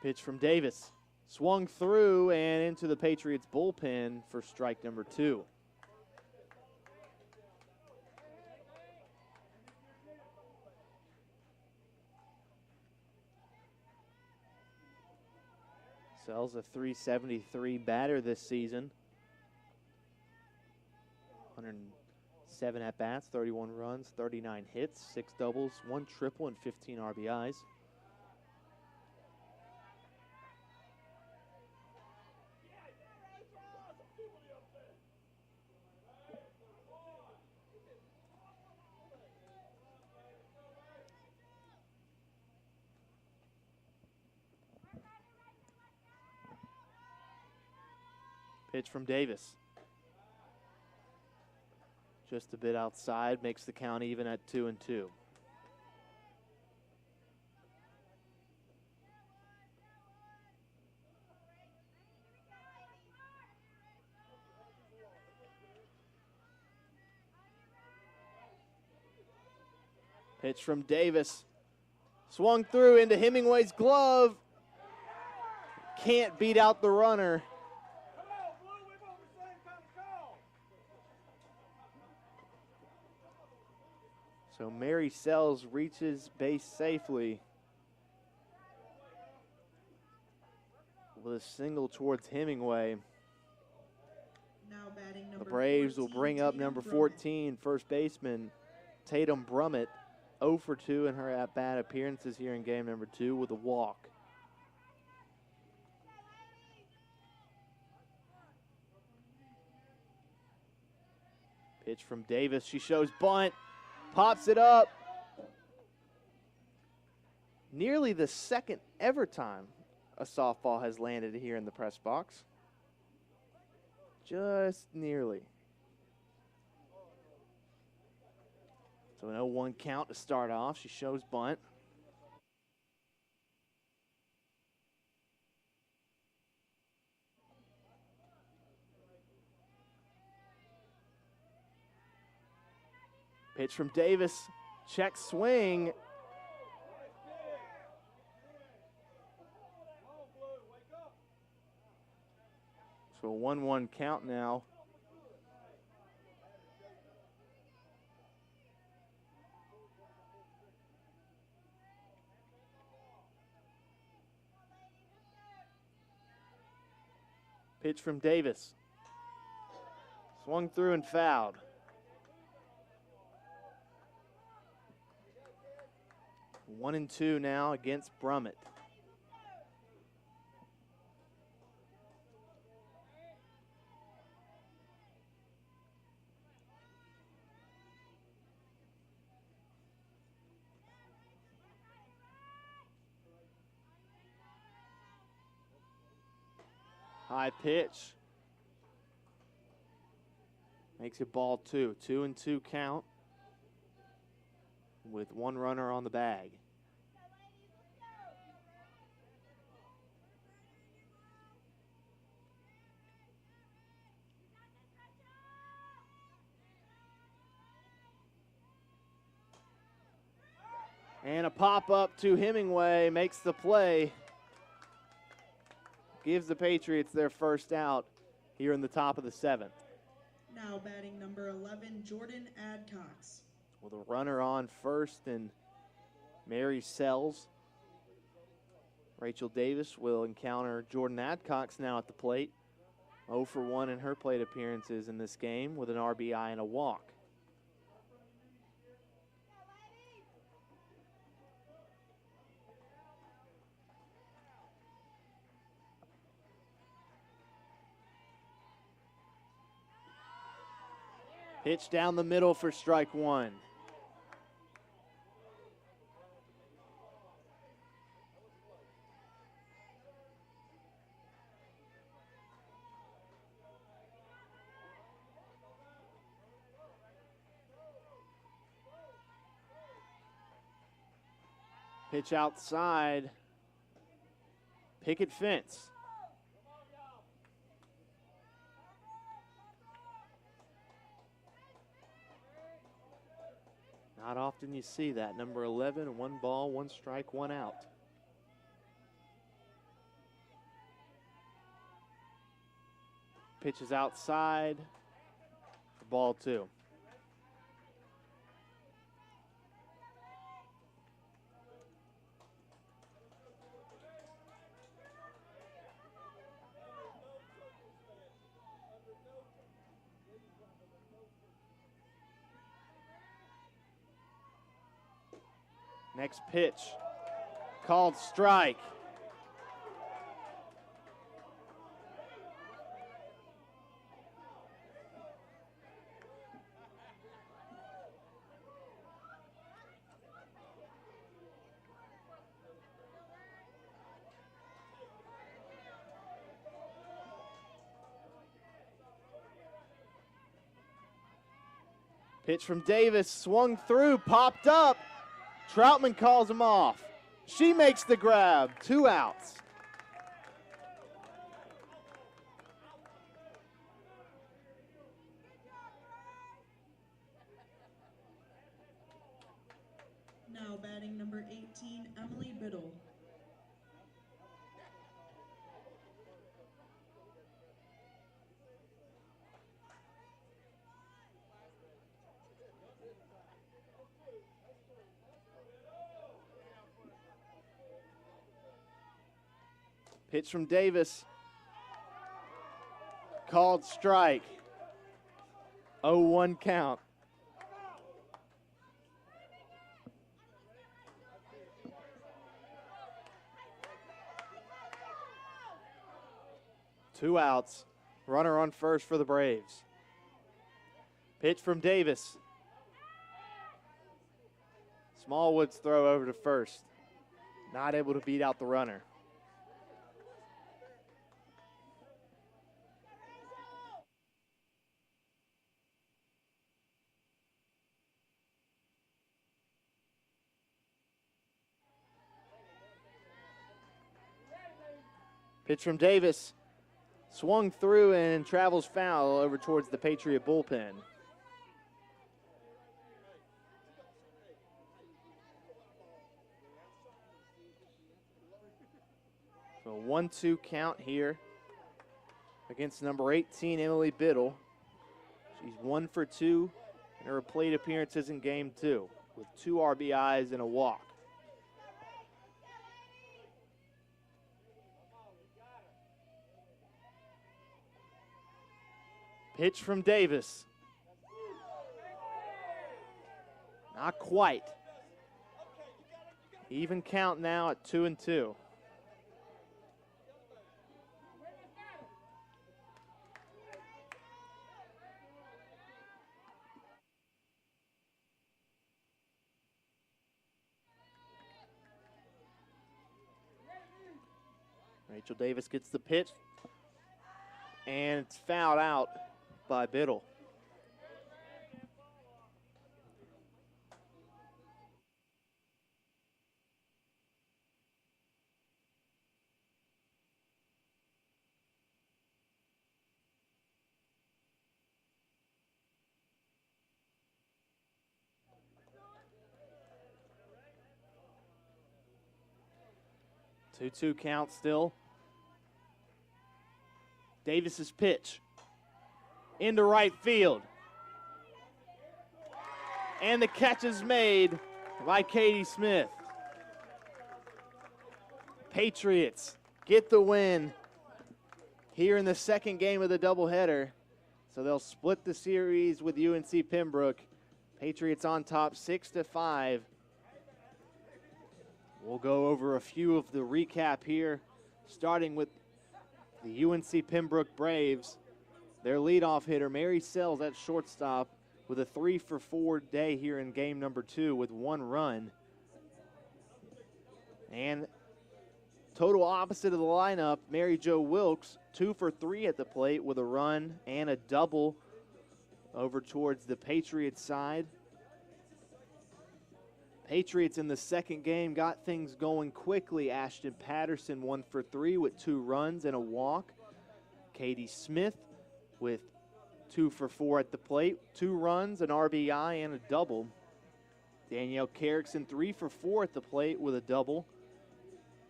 Pitch from Davis. Swung through and into the Patriots bullpen for strike number 2. Sells a .373 batter this season. 107 at-bats, 31 runs, 39 hits, 6 doubles, 1 triple, and 15 RBIs. Pitch from Davis. Just a bit outside, makes the count even at 2-2. Pitch from Davis. Swung through into Hemingway's glove. Can't beat out the runner. So Mary Sells reaches base safely with a single towards Hemingway. Now batting number The Braves 14, will bring up Tatum number Brummett. 14, first baseman Tatum Brummett, 0 for 2 in her at-bat appearances here in game number 2 with a walk. Pitch from Davis. She shows bunt. Pops it up. Nearly the second ever time a softball has landed here in the press box. Just nearly. So an 0-1 count to start off. She shows bunt. Pitch from Davis. Check swing. So a 1-1 count now. Pitch from Davis. Swung through and fouled. One and two now against Brummett. High pitch. Makes it ball 2. 2-2 count with one runner on the bag. And a pop-up to Hemingway makes the play. Gives the Patriots their first out here in the top of the 7th. Now batting number 11, Jordan Adcox. With a runner on first and Mary Sells. Rachel Davis will encounter Jordan Adcox now at the plate. 0 for 1 in her plate appearances in this game with an RBI and a walk. Pitch down the middle for strike 1. Pitch outside. Picket fence. Not often you see that. Number 11, 1 ball, 1 strike, 1 out. Pitches outside for ball 2. Next pitch, called strike. Pitch from Davis, swung through, popped up. Troutman calls him off. She makes the grab, 2 outs. Now batting number 18, Emily Biddle. Pitch from Davis. Called strike. 0-1 count. Two outs. Runner on first for the Braves. Pitch from Davis. Smallwood's throw over to first. Not able to beat out the runner. Pitch from Davis. Swung through and travels foul over towards the Patriot bullpen. So 1-2 count here against number 18, Emily Biddle. She's 1 for 2 in her plate appearances in game 2 with 2 RBIs and a walk. Pitch from Davis. Not quite. Even count now at 2-2. Rachel Davis gets the pitch, and it's fouled out by Biddle. Two count still. Davis's pitch into right field. And the catch is made by Katie Smith. Patriots get the win here in the second game of the doubleheader. So they'll split the series with UNC Pembroke. Patriots on top 6-5. We'll go over a few of the recap here, starting with the UNC Pembroke Braves. Their leadoff hitter, Mary Sells at shortstop, with a 3-for-4 day here in game number 2 with 1 run. And total opposite of the lineup, Mary Jo Wilkes, 2-for-3 at the plate with a run and a double over towards the Patriots side. Patriots in the second game got things going quickly. Ashton Patterson 1-for-3 with 2 runs and a walk. Katie Smith with 2-for-4 at the plate, 2 runs, an RBI, and a double. Danielle Carrickson 3-for-4 at the plate with a double.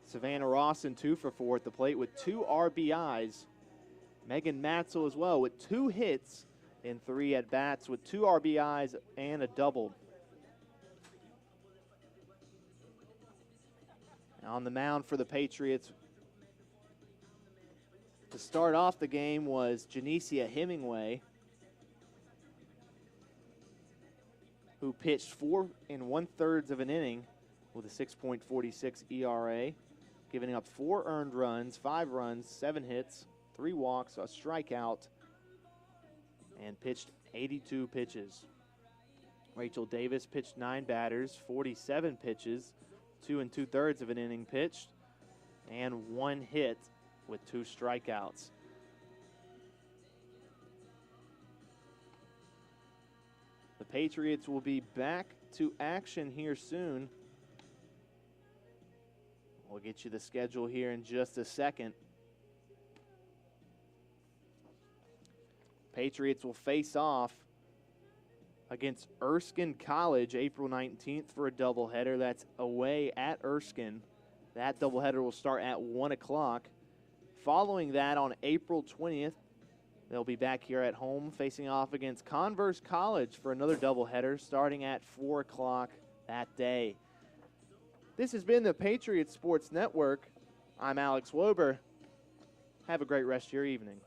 Savannah Rawson 2-for-4 at the plate with 2 RBIs. Megan Matzel as well with 2 hits in 3 at-bats with 2 RBIs and a double. On the mound for the Patriots to start off the game was Janicia Hemingway, who pitched 4 1/3 of an inning with a 6.46 ERA, giving up 4 earned runs, 5 runs, 7 hits, 3 walks, a strikeout, and pitched 82 pitches. Rachel Davis pitched 9 batters, 47 pitches, 2 2/3 of an inning pitched, and 1 hit with 2 strikeouts. The Patriots will be back to action here soon. We'll get you the schedule here in just a second. Patriots will face off against Erskine College April 19th for a doubleheader. That's away at Erskine. That doubleheader will start at 1 o'clock. Following that, on April 20th, they'll be back here at home facing off against Converse College for another doubleheader starting at 4 o'clock that day. This has been the Patriots Sports Network. I'm Alex Wober. Have a great rest of your evening.